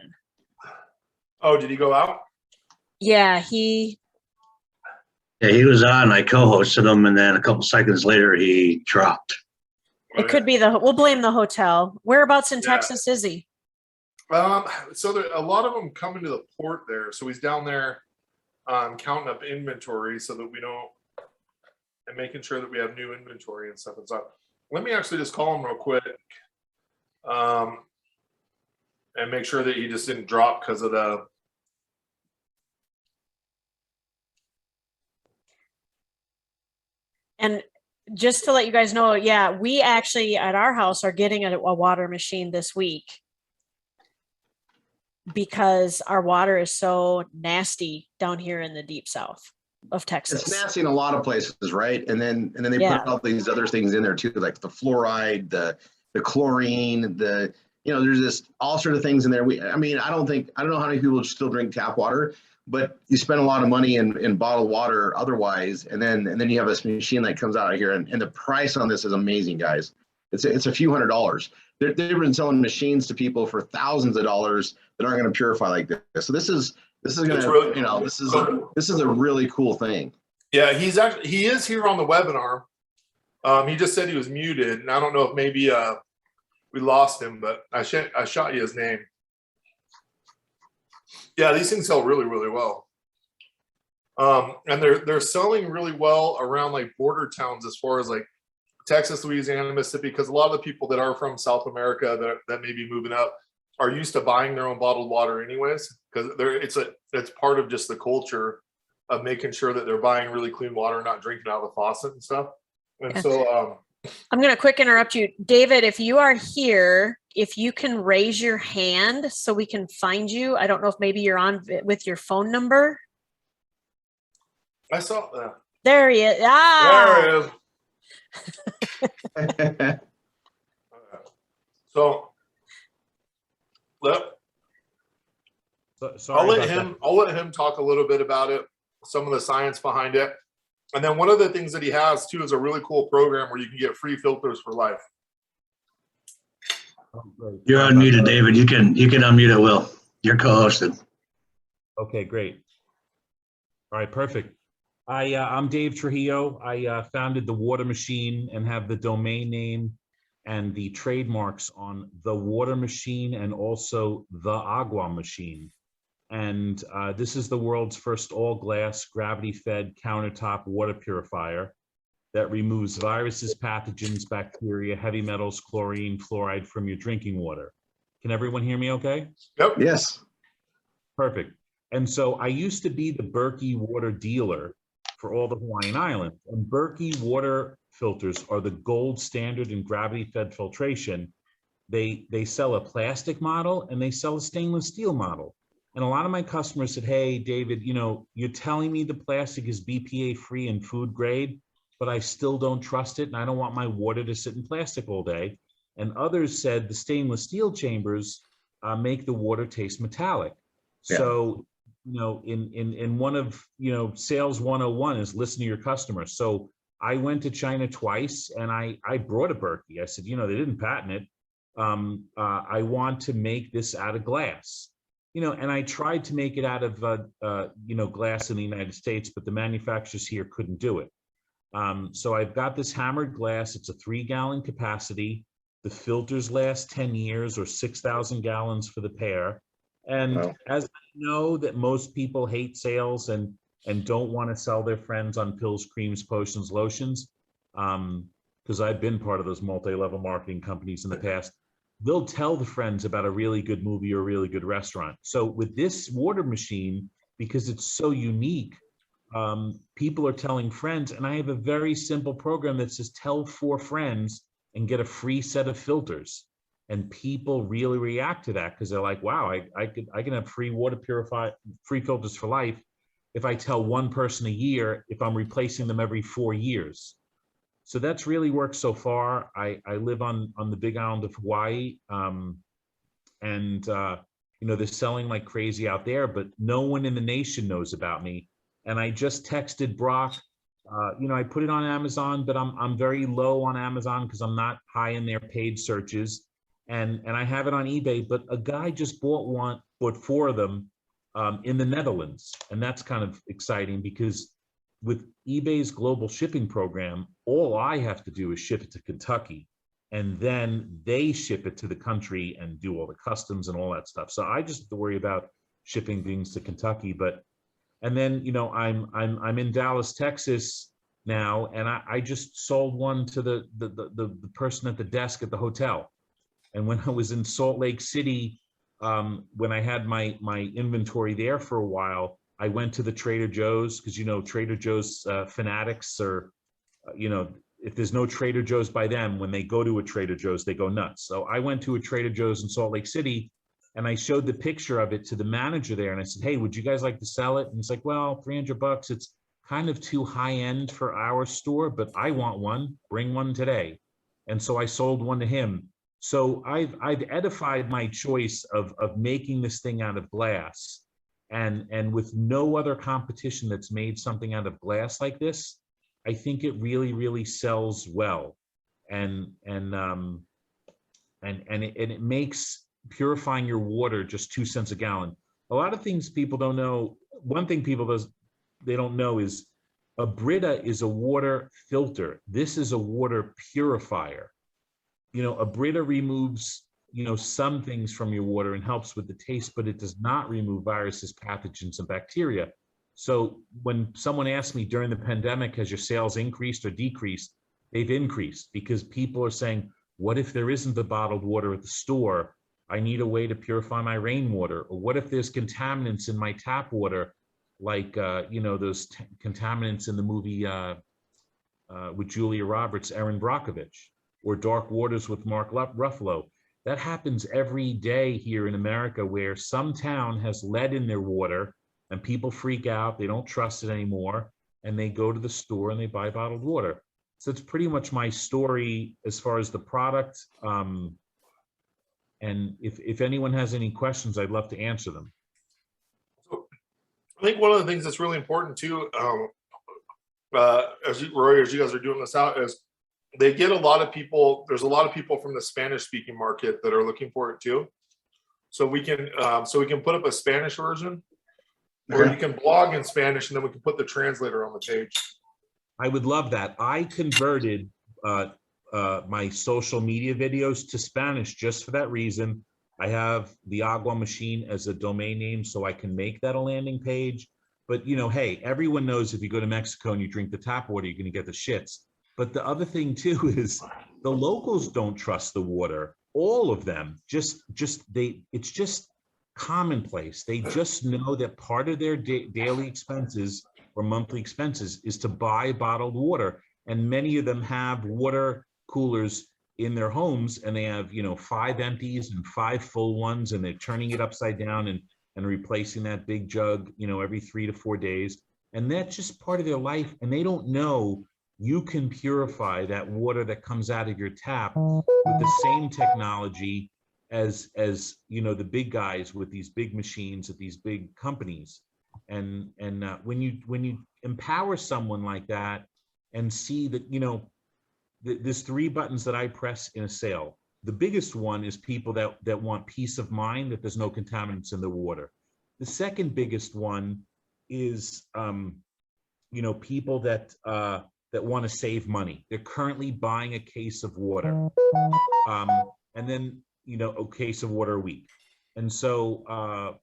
S4: Oh, did he go out?
S3: Yeah,
S1: he was on. I co-hosted him, and then a couple seconds later, he dropped.
S3: It could be we'll blame the hotel. Whereabouts in Texas is he?
S4: So a lot of them come into the port there. So he's down there counting up inventory so that we don't, and making sure that we have new inventory and stuff. And so let me actually just call him real quick. and make sure that he just didn't drop because of the.
S3: And just to let you guys know, yeah, we actually at our house are getting a water machine this week because our water is so nasty down here in the deep south of Texas.
S2: It's nasty in a lot of places, right? And then they
S3: Yeah.
S2: put all these other things in there too, like the fluoride, the chlorine, there's just all sort of things in there. I don't know how many people still drink tap water, but you spend a lot of money in bottled water otherwise, and then you have this machine that comes out of here, and the price on this is amazing, guys. It's a few $100s. They've been selling machines to people for thousands of dollars that aren't going to purify like this. So this is going to,
S4: really,
S2: this is a really cool thing.
S4: Yeah, he is here on the webinar. He just said he was muted, and I don't know if maybe we lost him, but I shot you his name. Yeah, these things sell really, really well. And they're selling really well around like border towns as far as like Texas, Louisiana, Mississippi, because a lot of the people that are from South America that may be moving up are used to buying their own bottled water anyways, because it's part of just the culture of making sure that they're buying really clean water, not drinking out of the faucet and stuff. And so
S3: I'm going to quick interrupt you. David, if you are here, if you can raise your hand so we can find you. I don't know if maybe you're on with your phone number.
S4: I saw that.
S3: There he is. Ah,
S4: There it is. So I'll let him talk a little bit about it, some of the science behind it. And then one of the things that he has too is a really cool program where you can get free filters for life.
S1: You're unmuted, David. You can unmute it, Will. You're co-hosted.
S5: Okay, great. All right, perfect. I'm Dave Trujillo. I founded The Water Machine and have the domain name and the trademarks on The Water Machine and also The Agua Machine. And this is the world's first all-glass, gravity-fed countertop water purifier that removes viruses, pathogens, bacteria, heavy metals, chlorine, fluoride from your drinking water. Can everyone hear me okay?
S4: Yep.
S2: Yes.
S5: Perfect. And so I used to be the Berkey water dealer for all the Hawaiian Islands. And Berkey water filters are the gold standard in gravity-fed filtration. They sell a plastic model and they sell a stainless steel model. And a lot of my customers said, hey, David, you're telling me the plastic is BPA free and food grade, but I still don't trust it. And I don't want my water to sit in plastic all day. And others said the stainless steel chambers make the water taste metallic.
S2: Yeah.
S5: So, in one of, sales 101 is listen to your customers. So I went to China twice and I brought a Berkey. I said, they didn't patent it. I want to make this out of glass. And I tried to make it out of, glass in the United States, but the manufacturers here couldn't do it. So I've got this hammered glass. It's a 3-gallon capacity. The filters last 10 years or 6,000 gallons for the pair. And
S2: Wow.
S5: As I know that most people hate sales and don't want to sell their friends on pills, creams, potions, lotions, because I've been part of those multi-level marketing companies in the past, they'll tell the friends about a really good movie or a really good restaurant. So with this water machine, because it's so unique, people are telling friends, and I have a very simple program that says tell 4 friends and get a free set of filters. And people really react to that because they're like, wow, I can have free filters for life if I tell one person a year, if I'm replacing them every 4 years. So that's really worked so far. I live on the big island of Hawaii, and they're selling like crazy out there, but no one in the nation knows about me. And I just texted Brock. I put it on Amazon, but I'm very low on Amazon because I'm not high in their paid searches. And I have it on eBay, but a guy just bought 4 of them in the Netherlands. And that's kind of exciting because with eBay's global shipping program, all I have to do is ship it to Kentucky, and then they ship it to the country and do all the customs and all that stuff. So I just have to worry about shipping things to Kentucky. And then, I'm in Dallas, Texas now, and I just sold one to the person at the desk at the hotel. And when I was in Salt Lake City, when I had my inventory there for a while, I went to the Trader Joe's, because, you know, Trader Joe's fanatics are, you know, if there's no Trader Joe's by them, when they go to a Trader Joe's, they go nuts. So I went to a Trader Joe's in Salt Lake City, and I showed the picture of it to the manager there. And I said, hey, would you guys like to sell it? And he's like, well, $300, it's kind of too high end for our store, but I want one, bring one today. And so I sold one to him. So I've edified my choice of making this thing out of glass, and with no other competition that's made something out of glass like this, I think it really, really sells well. And it makes purifying your water just 2 cents a gallon. A lot of things people don't know. One thing they don't know is a Brita is a water filter. This is a water purifier. You know, a Brita removes, you know, some things from your water and helps with the taste, but it does not remove viruses, pathogens, and bacteria. So when someone asked me during the pandemic, has your sales increased or decreased? They've increased, because people are saying, what if there isn't the bottled water at the store? I need a way to purify my rainwater. Or what if there's contaminants in my tap water, like, you know, those contaminants in the movie with Julia Roberts, Erin Brockovich, or Dark Waters with Mark Ruffalo. That happens every day here in America, where some town has lead in their water and people freak out, they don't trust it anymore, and they go to the store and they buy bottled water. So it's pretty much my story as far as the product. And if anyone has any questions, I'd love to answer them.
S4: So I think one of the things that's really important too, as you guys are doing this out, is they get a lot of people. There's a lot of people from the Spanish-speaking market that are looking for it too. So we can put up a Spanish version, or you can blog in Spanish, and then we can put the translator on the page.
S5: I would love that. I converted my social media videos to Spanish just for that reason. I have the Agua Machine as a domain name, so I can make that a landing page. But, you know, hey, everyone knows if you go to Mexico and you drink the tap water, you're going to get the shits. But the other thing too is the locals don't trust the water. All of them, it's just commonplace. They just know that part of their daily expenses or monthly expenses is to buy bottled water. And many of them have water coolers in their homes, and they have, you know, 5 empties and 5 full ones, and they're turning it upside down and replacing that big jug, you know, every 3 to 4 days. And that's just part of their life. And they don't know you can purify that water that comes out of your tap with the same technology as you know, the big guys with these big machines at these big companies. And when you empower someone like that and see that, you know, there's 3 buttons that I press in a sale. The biggest one is people that want peace of mind that there's no contaminants in the water. The second biggest one is you know, people that want to save money. They're currently buying a case of water, and then, you know, a case of water a week. And so,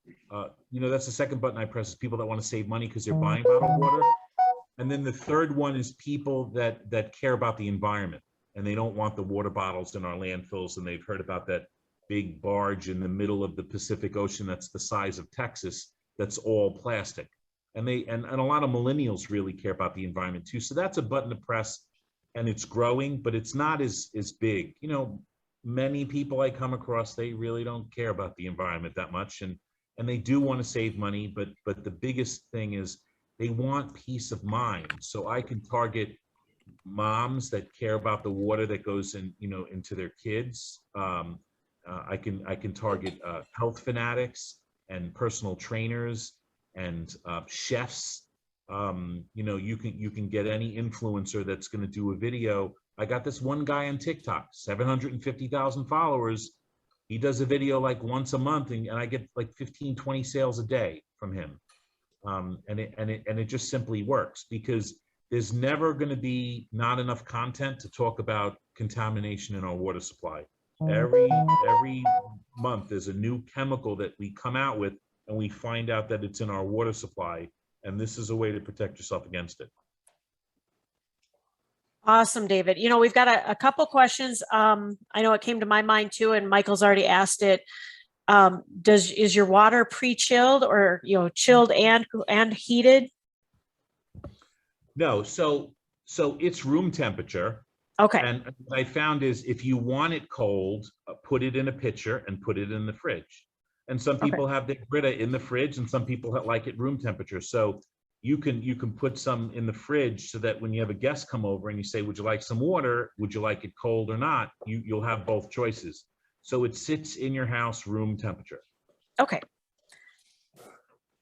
S5: you know, that's the second button I press, is people that want to save money because they're buying bottled water. And then the third one is people that care about the environment, and they don't want the water bottles in our landfills. And they've heard about that big barge in the middle of the Pacific Ocean that's the size of Texas, that's all plastic. And a lot of millennials really care about the environment too. So that's a button to press, and it's growing, but it's not as big. You know, many people I come across, they really don't care about the environment that much, and they do want to save money, but the biggest thing is they want peace of mind. So I can target moms that care about the water that goes in, you know, into their kids. I can target health fanatics and personal trainers and chefs. You know, you can get any influencer that's going to do a video. I got this one guy on TikTok, 750,000 followers. He does a video like once a month, and I get like 15, 20 sales a day from him. And it just simply works, because there's never going to be not enough content to talk about contamination in our water supply. Every month there's a new chemical that we come out with, and we find out that it's in our water supply, and this is a way to protect yourself against it.
S3: Awesome, David. You know, we've got a couple questions. I know it came to my mind too, and Michael's already asked it. Is your water pre-chilled or, you know, chilled and heated?
S5: No, so it's room temperature.
S3: Okay.
S5: And what I found is if you want it cold, put it in a pitcher and put it in the fridge. And some people have their Brita in the fridge, and some people like it room temperature. So you can put some in the fridge so that when you have a guest come over and you say, would you like some water? Would you like it cold or not? You'll have both choices. So it sits in your house room temperature.
S3: Okay.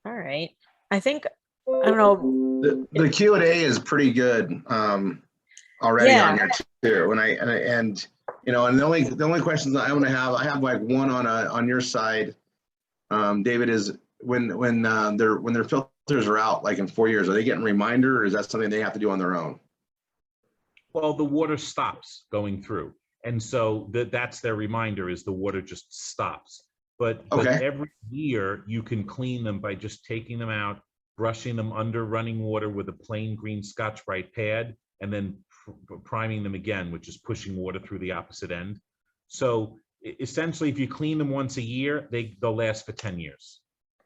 S3: All right. I think, I don't know.
S2: The Q&A is pretty good already
S3: Yeah.
S2: on here too. And you know, and the only questions I want to have, I have like one on your side, David, is when their filters are out, like in 4 years, are they getting a reminder, or is that something they have to do on their own?
S5: Well, the water stops going through. And so that's their reminder, is the water just stops. But every year you can clean them by just taking them out, brushing them under running water with a plain green Scotch-Brite pad, and then priming them again, which is pushing water through the opposite end. So essentially, if you clean them once a year, they'll last for 10 years.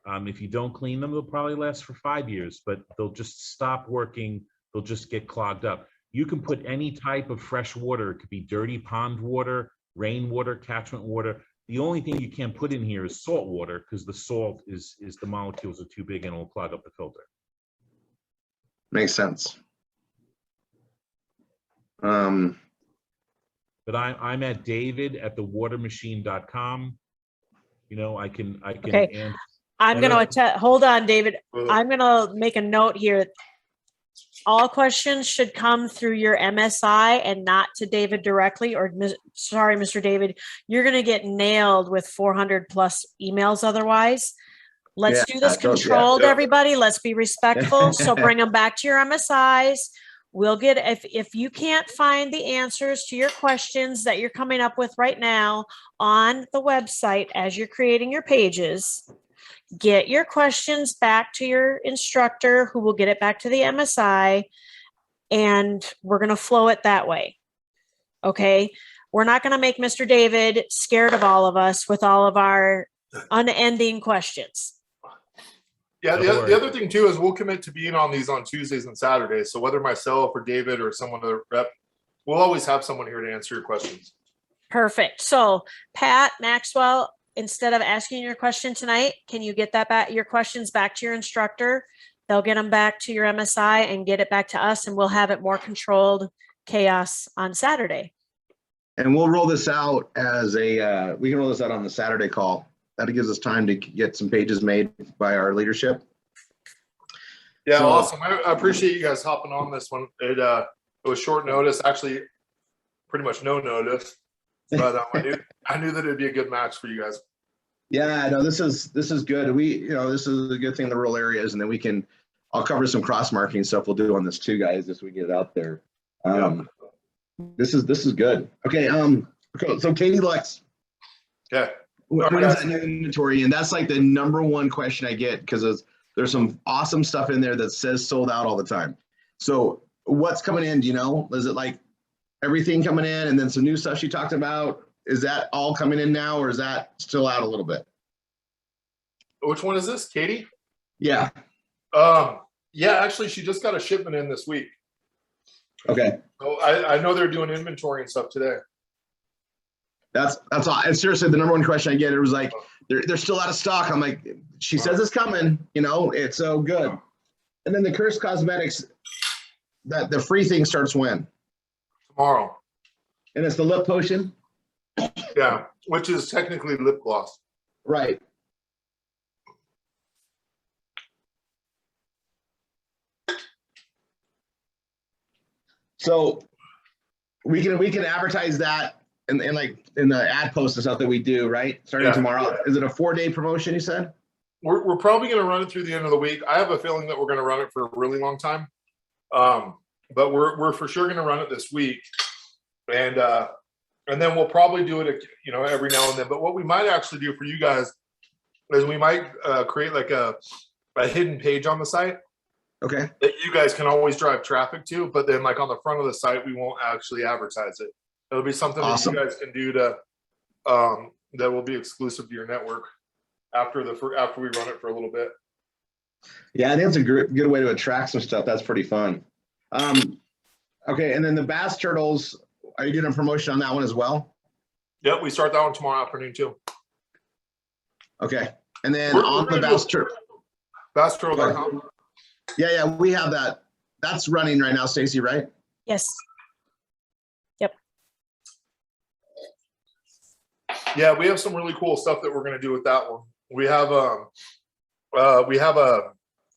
S5: If you don't clean them, they'll probably last for 5 years, but they'll just stop working. They'll just get clogged up. You can put any type of fresh water. It could be dirty pond water, rainwater, catchment water. The only thing you can't put in here is salt water, because the salt is the molecules are too big and it'll clog up the filter.
S2: Makes sense.
S5: But I'm at David at thewatermachine.com. You know, I can answer.
S3: I'm going to hold on, David. I'm going to make a note here. All questions should come through your MSI and not to David directly, or sorry, Mr. David, you're going to get nailed with 400 plus emails otherwise. Let's do this controlled, everybody. Let's be respectful. So bring them back to your MSIs. We'll get, if you can't find the answers to your questions that you're coming up with right now on the website as you're creating your pages, get your questions back to your instructor, who will get it back to the MSI, and we're going to flow it that way. Okay. We're not going to make Mr. David scared of all of us with all of our unending questions.
S4: Yeah, the other thing too is we'll commit to being on these on Tuesdays and Saturdays. So whether myself or David or someone to rep, we'll always have someone here to answer your questions. Perfect.
S3: So Pat Maxwell, instead of asking your question tonight, can you get your questions back to your instructor? They'll get them back to your MSI and get it back to us, and we'll have it more controlled chaos on Saturday.
S2: And we'll roll this out as we can roll this out on the Saturday call. That gives us time to get some pages made by our leadership.
S4: Yeah, so, awesome. I appreciate you guys hopping on this one. It was short notice, actually pretty much no notice, but I knew that it'd be a good match for you guys.
S2: Yeah, no, this is good. This is a good thing in the rural areas, and then I'll cover some cross marketing stuff we'll do on this too, guys, as we get it out there. This is good. Okay. So Katie Lex.
S4: Okay.
S2: When is that new inventory? And that's like the number one question I get, because there's some awesome stuff in there that says sold out all the time. So what's coming in? Do you know? Is it like everything coming in and then some new stuff she talked about? Is that all coming in now, or is that still out a little bit?
S4: Which one is this, Katie?
S2: Yeah.
S4: Yeah, actually, she just got a shipment in this week.
S2: Okay.
S4: So I know they're doing inventory and stuff today.
S2: That's all. And seriously, the number one question I get, it was like, they're still out of stock. I'm like, she says it's coming, it's so good. And then the Curse Cosmetics, that the free thing starts when?
S4: Tomorrow.
S2: And it's the lip potion?
S4: Yeah, which is technically lip gloss.
S2: Right. So we can advertise that in the ad post and stuff that we do, right? Starting tomorrow. Is it a 4-day promotion, you said?
S4: We're probably going to run it through the end of the week. I have a feeling that we're going to run it for a really long time. But we're for sure going to run it this week. And then we'll probably do it, every now and then. But what we might actually do for you guys is we might create like a hidden page on the site.
S2: Okay.
S4: that you guys can always drive traffic to, but then like on the front of the site, we won't actually advertise it. It'll be something
S2: Awesome.
S4: that you guys can do to, that will be exclusive to your network after we run it for a little bit.
S2: Yeah, I think it's a good way to attract some stuff. That's pretty fun. Okay, and then the bass turtles, are you doing a promotion on that one as well?
S4: Yep, we start that one tomorrow afternoon too.
S2: Okay, and then
S4: We're
S2: on the
S4: gonna
S2: bass
S4: do
S2: turtle.
S4: bassturtle.com.
S2: Yeah, we have that. That's running right now, Stacy, right?
S3: Yes.
S4: Yeah, we have some really cool stuff that we're going to do with that one. We have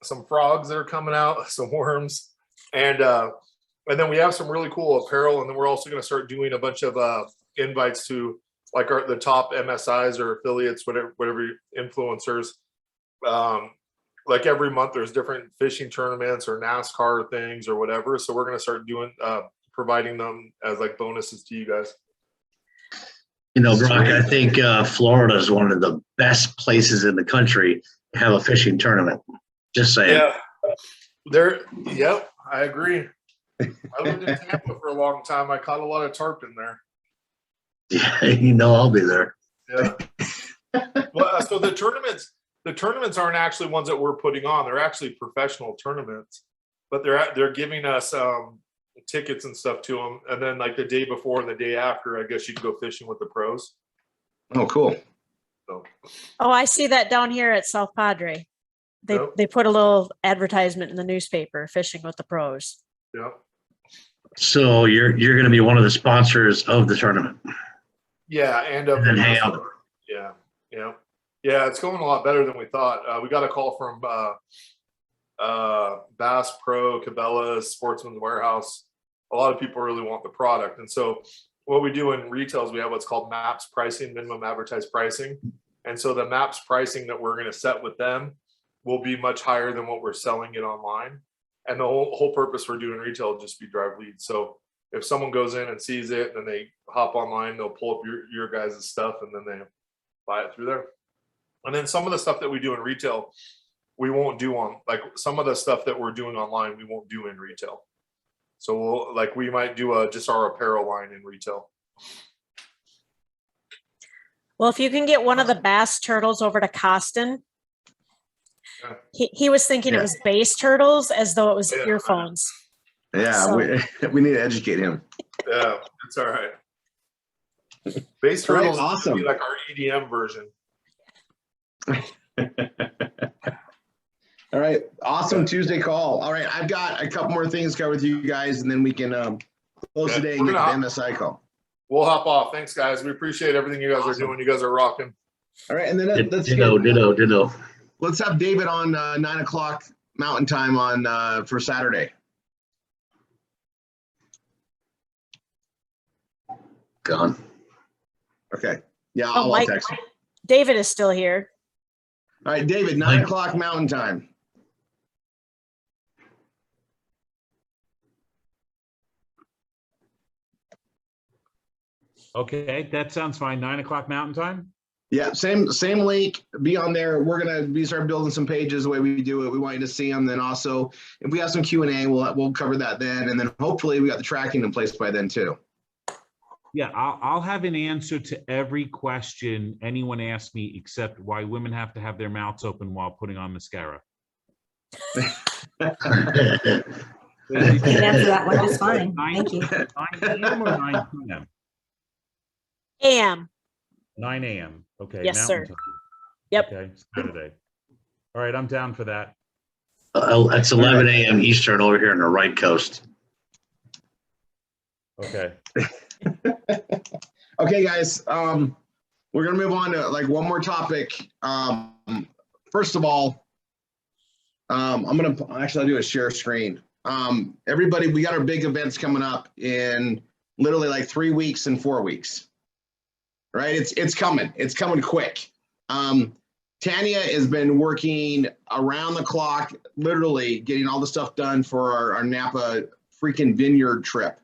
S4: some frogs that are coming out, some worms, and then we have some really cool apparel. And then we're also going to start doing a bunch of invites to like the top MSIs or affiliates, whatever influencers. Like every month, there's different fishing tournaments or NASCAR things or whatever. So we're going to start doing providing them as like bonuses to you guys.
S1: You know, Brock, I think Florida is one of the best places in the country to have a fishing tournament. Just saying.
S4: Yeah, yep, I agree. I lived in Tampa for a long time. I caught a lot of tarpon there.
S1: Yeah, you know, I'll be there.
S4: Yeah. Well, so the tournaments aren't actually ones that we're putting on. They're actually professional tournaments, but they're giving us tickets and stuff to them. And then like the day before and the day after, I guess you can go fishing with the pros.
S2: Oh, cool.
S4: So,
S3: Oh, I see that down here at South Padre.
S4: Yep.
S3: They put a little advertisement in the newspaper, fishing with the pros.
S4: yeah.
S1: So you're going to be one of the sponsors of the tournament.
S4: Yeah, and
S1: And then hang out.
S4: Yeah, it's going a lot better than we thought. We got a call from Bass Pro, Cabela's, Sportsman's Warehouse. A lot of people really want the product, and so what we do in retail is we have what's called MAPS pricing, minimum advertised pricing, and so the MAPS pricing that we're going to set with them will be much higher than what we're selling it online. And the whole purpose for doing retail is just be drive leads. So if someone goes in and sees it and they hop online, they'll pull up your guys' stuff and then they buy it through there. And then some of the stuff that we do in retail, we won't do on, like some of the stuff that we're doing online, we won't do in retail. So we might do just our apparel line in retail.
S3: Well, if you can get one of the bass turtles over to Costin, he was thinking it was bass turtles as though it was earphones.
S2: Yeah,
S3: So-
S2: we need to educate him.
S4: Yeah, it's all right. Bass turtles
S2: Right, awesome.
S4: would be like our EDM version.
S2: All right, awesome Tuesday call. All right, I've got a couple more things to cover with you guys, and then we can close today and get the MSI call.
S4: We'll hop off. Thanks, guys. We appreciate everything you guys are doing. You guys are rocking.
S2: All right, and then let's
S1: Ditto.
S2: let's have David on 9 o'clock Mountain Time on for Saturday.
S1: Gone.
S2: Okay. Yeah,
S3: Oh,
S2: I'll
S3: Mike,
S2: text him.
S3: David is still here.
S2: All right, David, 9 o'clock Mountain Time.
S5: Okay, that sounds fine. 9 o'clock Mountain Time?
S2: Yeah, same link. Be on there. We're gonna start building some pages the way we do it. We want you to see them. Then also, if we have some Q&A, we'll cover that then. And then hopefully we got the tracking in place by then too.
S5: Yeah, I'll have an answer to every question anyone asks me, except why women have to have their mouths open while putting on mascara.
S6: You can answer that one just fine. Thank you.
S5: 9 a.m. or 9 p.m.?
S3: AM.
S5: 9 a.m. Okay.
S3: Yes,
S5: Mountain
S3: sir.
S5: Time.
S3: Yep.
S5: Okay, Saturday. All right, I'm down for that.
S1: It's 11 a.m. Eastern over here on the right coast.
S5: Okay.
S2: Okay, guys. We're gonna move on to one more topic. First of all, I'm gonna I'll do a share screen. Everybody, we got our big events coming up in literally 3 weeks and 4 weeks. Right? It's coming. It's coming quick. Tanya has been working around the clock, literally getting all the stuff done for our Napa freaking vineyard trip.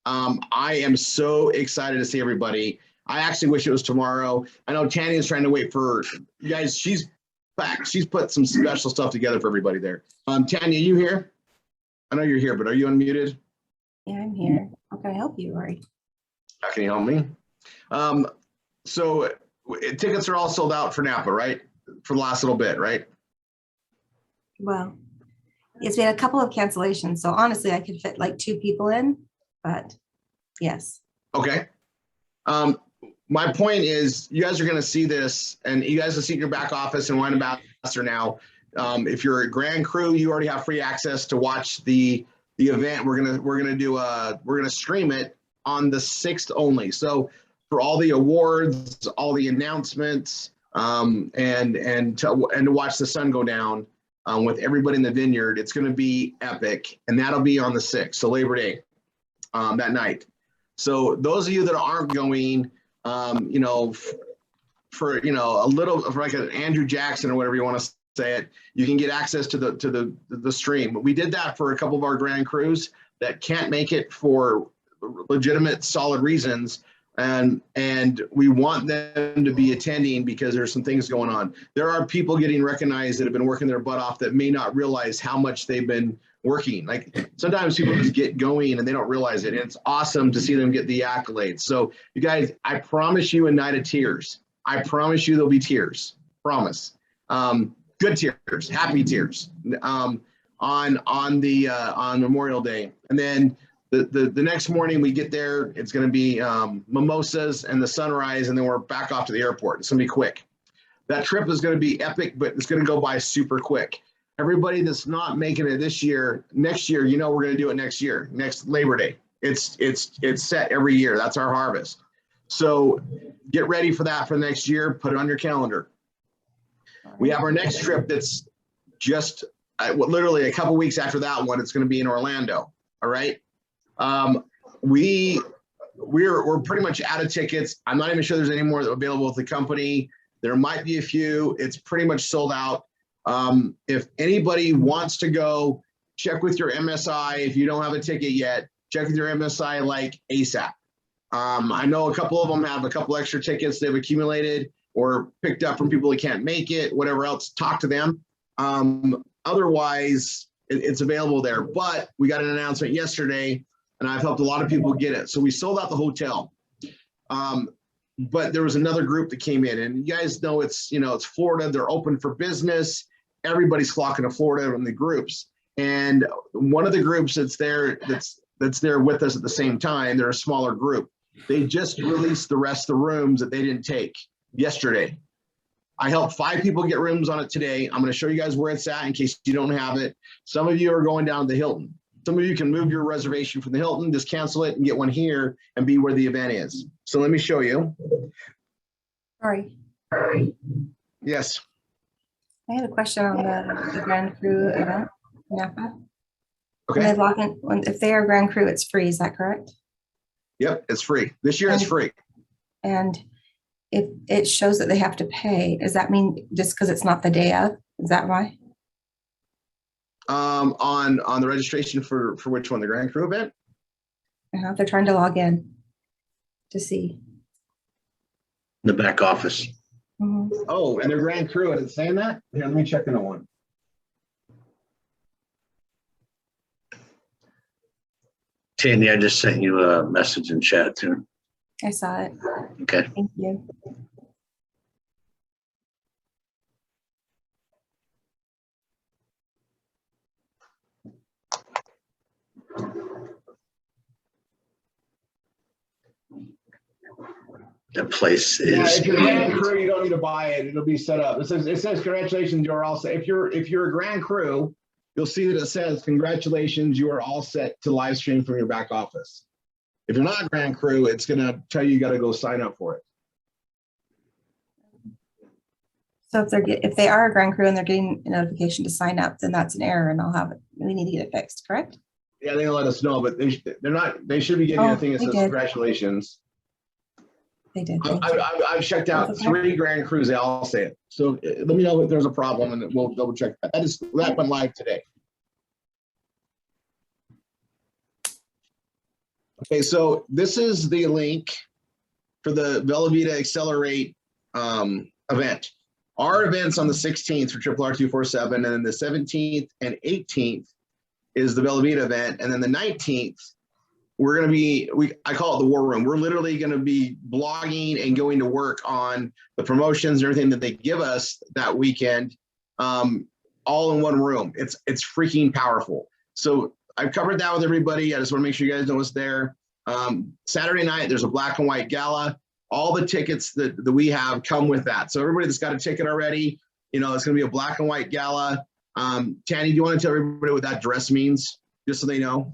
S2: I am so excited to see everybody. I actually wish it was tomorrow. I know Tanya's trying to wait for you guys. She's packed. She's put some special stuff together for everybody there. Tanya, you here? I know you're here, but are you unmuted?
S6: Yeah, I'm here. How can I help you, Rory?
S2: How can you help me? So tickets are all sold out for Napa, right? For the last little bit, right?
S6: Well, yes, we had a couple of cancellations. So honestly, I could fit like 2 people in, but yes.
S2: Okay. My point is, you guys are going to see this, and you guys will see it in your back office and wine ambassador now. If you're a Grand Crew, you already have free access to watch the event. We're gonna stream it on the 6th only. So for all the awards, all the announcements, and to watch the sun go down with everybody in the vineyard, it's going to be epic, and that'll be on the 6th, so Labor Day, that night. So those of you that aren't going, for a little, for like an Andrew Jackson or whatever you want to say it, you can get access to the stream. We did that for a couple of our Grand Crews that can't make it for legitimate, solid reasons, and we want them to be attending because there's some things going on. There are people getting recognized that have been working their butt off that may not realize how much they've been working. Like sometimes people just get going and they don't realize it, and it's awesome to see them get the accolades. So you guys, I promise you a night of tears. I promise you there'll be tears. Promise. Good tears, happy tears on Memorial Day. And then the next morning we get there, it's going to be mimosas and the sunrise, and then we're back off to the airport. It's going to be quick. That trip is going to be epic, but it's going to go by super quick. Everybody that's not making it this year, next year, we're going to do it next year, next Labor Day. It's set every year. That's our harvest. So get ready for that for next year. Put it on your calendar. We have our next trip that's just literally a couple weeks after that one. It's going to be in Orlando. All right. We're pretty much out of tickets. I'm not even sure there's any more available with the company. There might be a few. It's pretty much sold out. If anybody wants to go, check with your MSI. If you don't have a ticket yet, check with your MSI like ASAP. I know a couple of them have a couple extra tickets they've accumulated or picked up from people that can't make it, whatever else, talk to them. Otherwise, it's available there. But we got an announcement yesterday, and I've helped a lot of people get it. So we sold out the hotel. But there was another group that came in, and you guys know it's Florida. They're open for business. Everybody's flocking to Florida in the groups. And one of the groups that's there with us at the same time, they're a smaller group. They just released the rest of the rooms that they didn't take yesterday. I helped 5 people get rooms on it today. I'm going to show you guys where it's at in case you don't have it. Some of you are going down to the Hilton. Some of you can move your reservation from the Hilton, just cancel it and get one here and be where the event is. So let me show you.
S6: Sorry.
S2: Yes.
S6: I had a question on the Grand Crew event, Napa.
S2: Okay.
S6: When they log in, if they are Grand Crew, it's free. Is that correct?
S2: Yep, it's free. This year it's free. And
S6: if it shows that they have to pay, does that mean just because it's not the day of? Is that why?
S2: On the registration for which one? The Grand Crew event?
S6: They're trying to log in to see.
S1: The back office.
S6: Mm-hmm.
S2: Oh, and their Grand Crew, is it saying that? Here, let me check in on one.
S1: Tanya, I just sent you a message in chat too.
S6: I saw it.
S1: Okay.
S6: Thank you.
S1: The place
S2: Yeah,
S1: is.
S2: if you're Grand Crew, you don't need to buy it. It'll be set up. It says congratulations, you're all set. If you're a Grand Crew, you'll see that it says congratulations, you are all set to live stream from your back office. If you're not a Grand Crew, it's gonna tell you got to go sign up for it.
S6: So if they are a Grand Crew and they're getting a notification to sign up, then that's an error, and I'll have it. We need to get it fixed, correct?
S2: Yeah, they'll let us know, but they're not. They should be getting a thing that says congratulations.
S6: They did.
S2: I've checked out 3 Grand Crews. They all say it. So let me know if there's a problem, and we'll double check that. That went live today. Okay, so this is the link for the Vela Vita Accelerate event. Our events on the 16th for RRR247, and then the 17th and 18th is the Bella Vita event, and then the 19th we're going to be, I call it the war room. We're literally going to be blogging and going to work on the promotions and everything that they give us that weekend, all in one room. It's freaking powerful. So I've covered that with everybody. I just want to make sure you guys know it's there. Saturday night, there's a black and white gala. All the tickets that we have come with that. So everybody that's got a ticket already, you know, it's going to be a black and white gala. Tanny, do you want to tell everybody what that dress means, just so they know?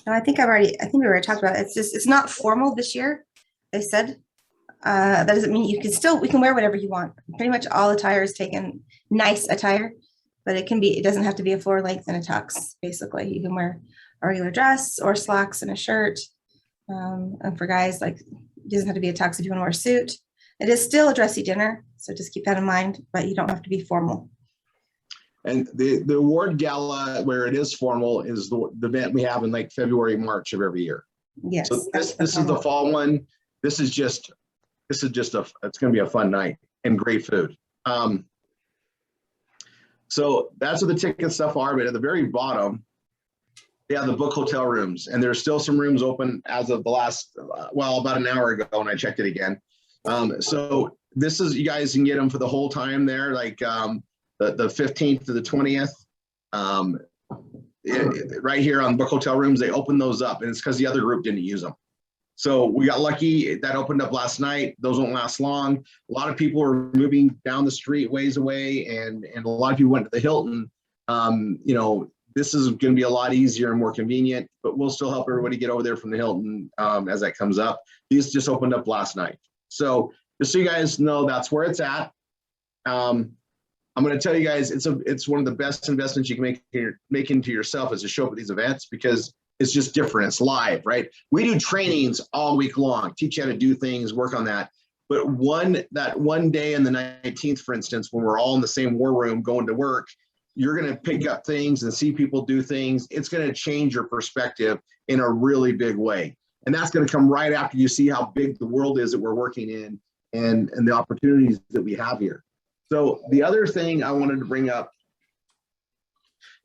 S6: No, I think we already talked about it. It's not formal this year. They said that doesn't mean we can wear whatever you want. Pretty much all attire is taken, nice attire, but it doesn't have to be a floor length and a tux. Basically, you can wear a regular dress or slacks and a shirt. And for guys, like, it doesn't have to be a tux if you want to wear a suit. It is still a dressy dinner, so just keep that in mind, but you don't have to be formal.
S2: And the award gala, where it is formal, is the event we have in like February, March of every year.
S6: Yes.
S2: So this is the fall one. It's going to be a fun night and great food. So that's what the ticket stuff are. But at the very bottom, they have the book hotel rooms, and there's still some rooms open as of the last, about an hour ago when I checked it again. So this is, you guys can get them for the whole time there, like the 15th to the 20th. Right here on book hotel rooms, they open those up, and it's because the other group didn't use them. So we got lucky that opened up last night. Those won't last long. A lot of people are moving down the street ways away, and a lot of people went to the Hilton. You know, this is going to be a lot easier and more convenient, but we'll still help everybody get over there from the Hilton as that comes up. These just opened up last night. So just so you guys know, that's where it's at. I'm going to tell you guys, it's one of the best investments you can make into yourself, is to show up at these events, because it's just different. It's live, right? We do trainings all week long, teach you how to do things, work on that. But that one day on the 19th, for instance, when we're all in the same war room going to work, you're going to pick up things and see people do things. It's going to change your perspective in a really big way. And that's going to come right after you see how big the world is that we're working in, and the opportunities that we have here. So the other thing I wanted to bring up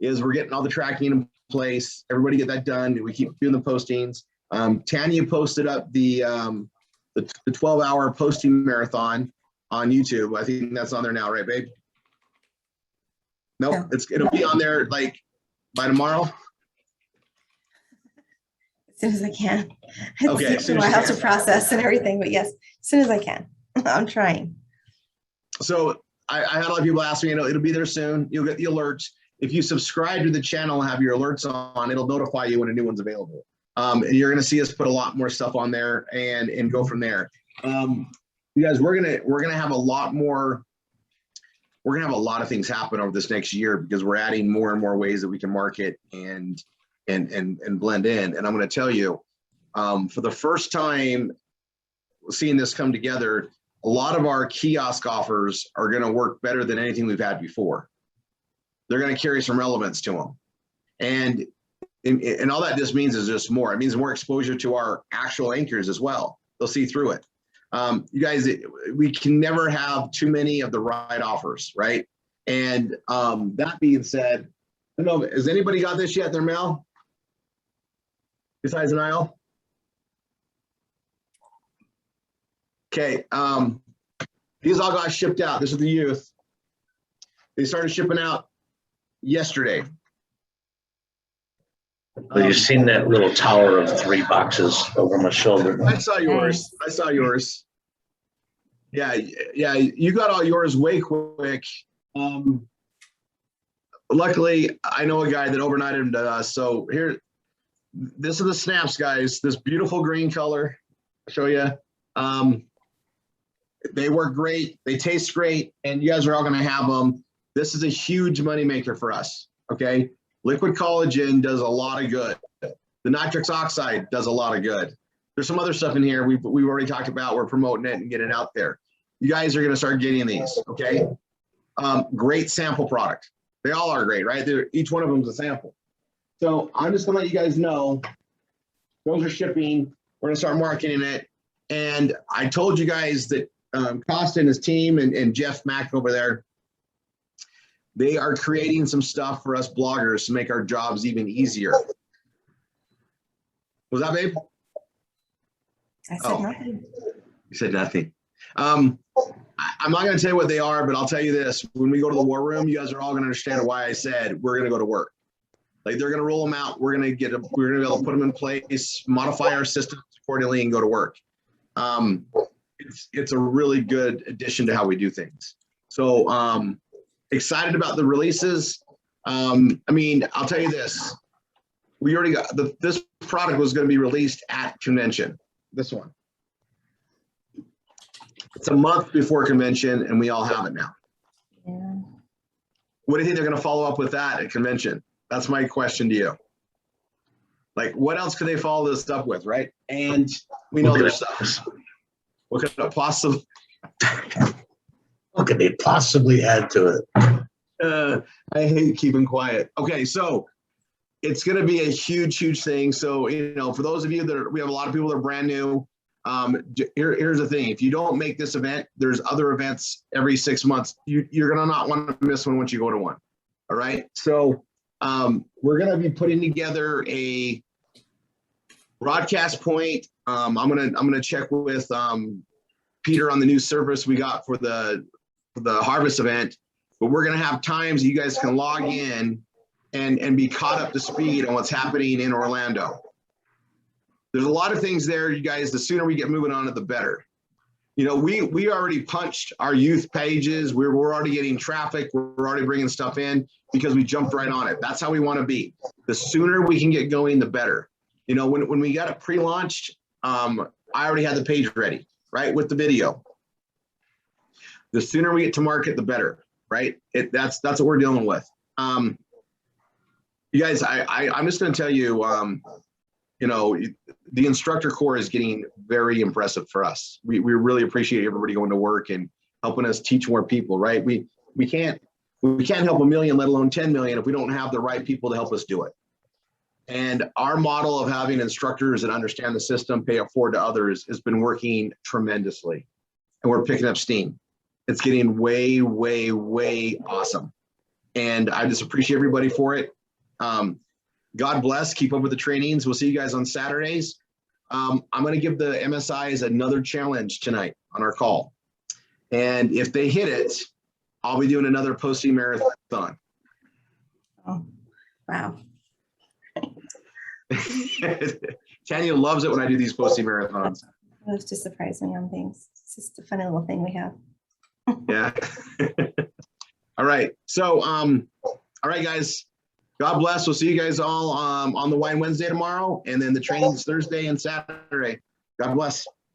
S2: is we're getting all the tracking in place. Everybody get that done. We keep doing the postings. Tanya posted up the 12-hour posting marathon on YouTube. I think that's on there now, right, babe? Nope,
S6: Yeah.
S2: It'll be on there like by tomorrow.
S6: As soon as I can.
S2: Okay,
S6: It's taken a while to process and everything, but yes, as soon as I can. I'm trying.
S2: So I had a lot of people ask me, it'll be there soon. You'll get the alerts. If you subscribe to the channel and have your alerts on, it'll notify you when a new one's available. And you're going to see us put a lot more stuff on there and go from there. You guys, we're gonna have a lot more. We're gonna have a lot of things happen over this next year, because we're adding more and more ways that we can market and blend in. And I'm going to tell you, for the first time, seeing this come together, a lot of our kiosk offers are going to work better than anything we've had before. They're going to carry some relevance to them. And all that just means is just more. It means more exposure to our actual anchors as well. They'll see through it. You guys, we can never have too many of the right offers, right? And that being said, I don't know, has anybody got this yet in their mail? Besides Niall? Okay, these all got shipped out. This is the youth. They started shipping out yesterday.
S1: Well, you've seen that little tower of 3 boxes over my shoulder.
S2: I saw yours. I saw yours. Yeah, you got all yours way quick. Luckily, I know a guy that overnighted them to us. So here, this is the snaps, guys. This beautiful green color. I'll show you. They work great. They taste great, and you guys are all going to have them. This is a huge moneymaker for us. Okay, liquid collagen does a lot of good. The nitrous oxide does a lot of good. There's some other stuff in here we've already talked about. We're promoting it and getting it out there. You guys are going to start getting these. Okay, great sample product. They all are great, right? Each one of them is a sample. So I'm just going to let you guys know those are shipping. We're going to start marketing it. And I told you guys that Costa and his team and Jeff Mack over there, they are creating some stuff for us bloggers to make our jobs even easier. Was that, babe?
S6: I said nothing.
S2: You said nothing. I'm not going to tell you what they are, but I'll tell you this. When we go to the war room, you guys are all going to understand why I said we're going to go to work. Like, they're going to roll them out. We're going to be able to put them in place, modify our systems accordingly, and go to work. It's a really good addition to how we do things. So excited about the releases. I mean, I'll tell you this. We already got this product was going to be released at convention. This one. It's a month before convention, and we all have it now.
S6: Yeah.
S2: What do you think they're going to follow up with that at convention? That's my question to you. Like, what else could they follow this up with, right? And we know there's stuff. What could it possibly?
S1: What could they possibly add to it?
S2: I hate keeping quiet. Okay, so it's going to be a huge, huge thing. So, you know, for those of you that we have a lot of people that are brand new. Here's the thing: if you don't make this event, there's other events every 6 months. You're going to not want to miss one once you go to one. All right. So we're going to be putting together a broadcast point. I'm gonna check with Peter on the new service we got for the harvest event. But we're going to have times you guys can log in and be caught up to speed on what's happening in Orlando. There's a lot of things there, you guys. The sooner we get moving on it, the better. You know, we already punched our youth pages. We're already getting traffic. We're already bringing stuff in because we jumped right on it. That's how we want to be. The sooner we can get going, the better. You know, when we got it pre-launched, I already had the page ready, right, with the video. The sooner we get to market, the better, right? That's what we're dealing with. You guys, I'm just going to tell you, you know, the instructor corps is getting very impressive for us. We really appreciate everybody going to work and helping us teach more people, right? We can't help 1 million, let alone 10 million, if we don't have the right people to help us do it. And our model of having instructors that understand the system, pay it forward to others, has been working tremendously. And we're picking up steam. It's getting way, way, way awesome. And I just appreciate everybody for it. God bless. Keep up with the trainings. We'll see you guys on Saturdays. I'm going to give the MSIs another challenge tonight on our call. And if they hit it, I'll be doing another posting marathon.
S6: Oh, wow.
S2: Tanya loves it when I do these posting marathons.
S6: Loves to surprise me on things. It's just a funny little thing we have.
S2: Yeah. All right. So, all right, guys. God bless. We'll see you guys all on the Wine Wednesday tomorrow, and then the trainings Thursday and Saturday. God bless.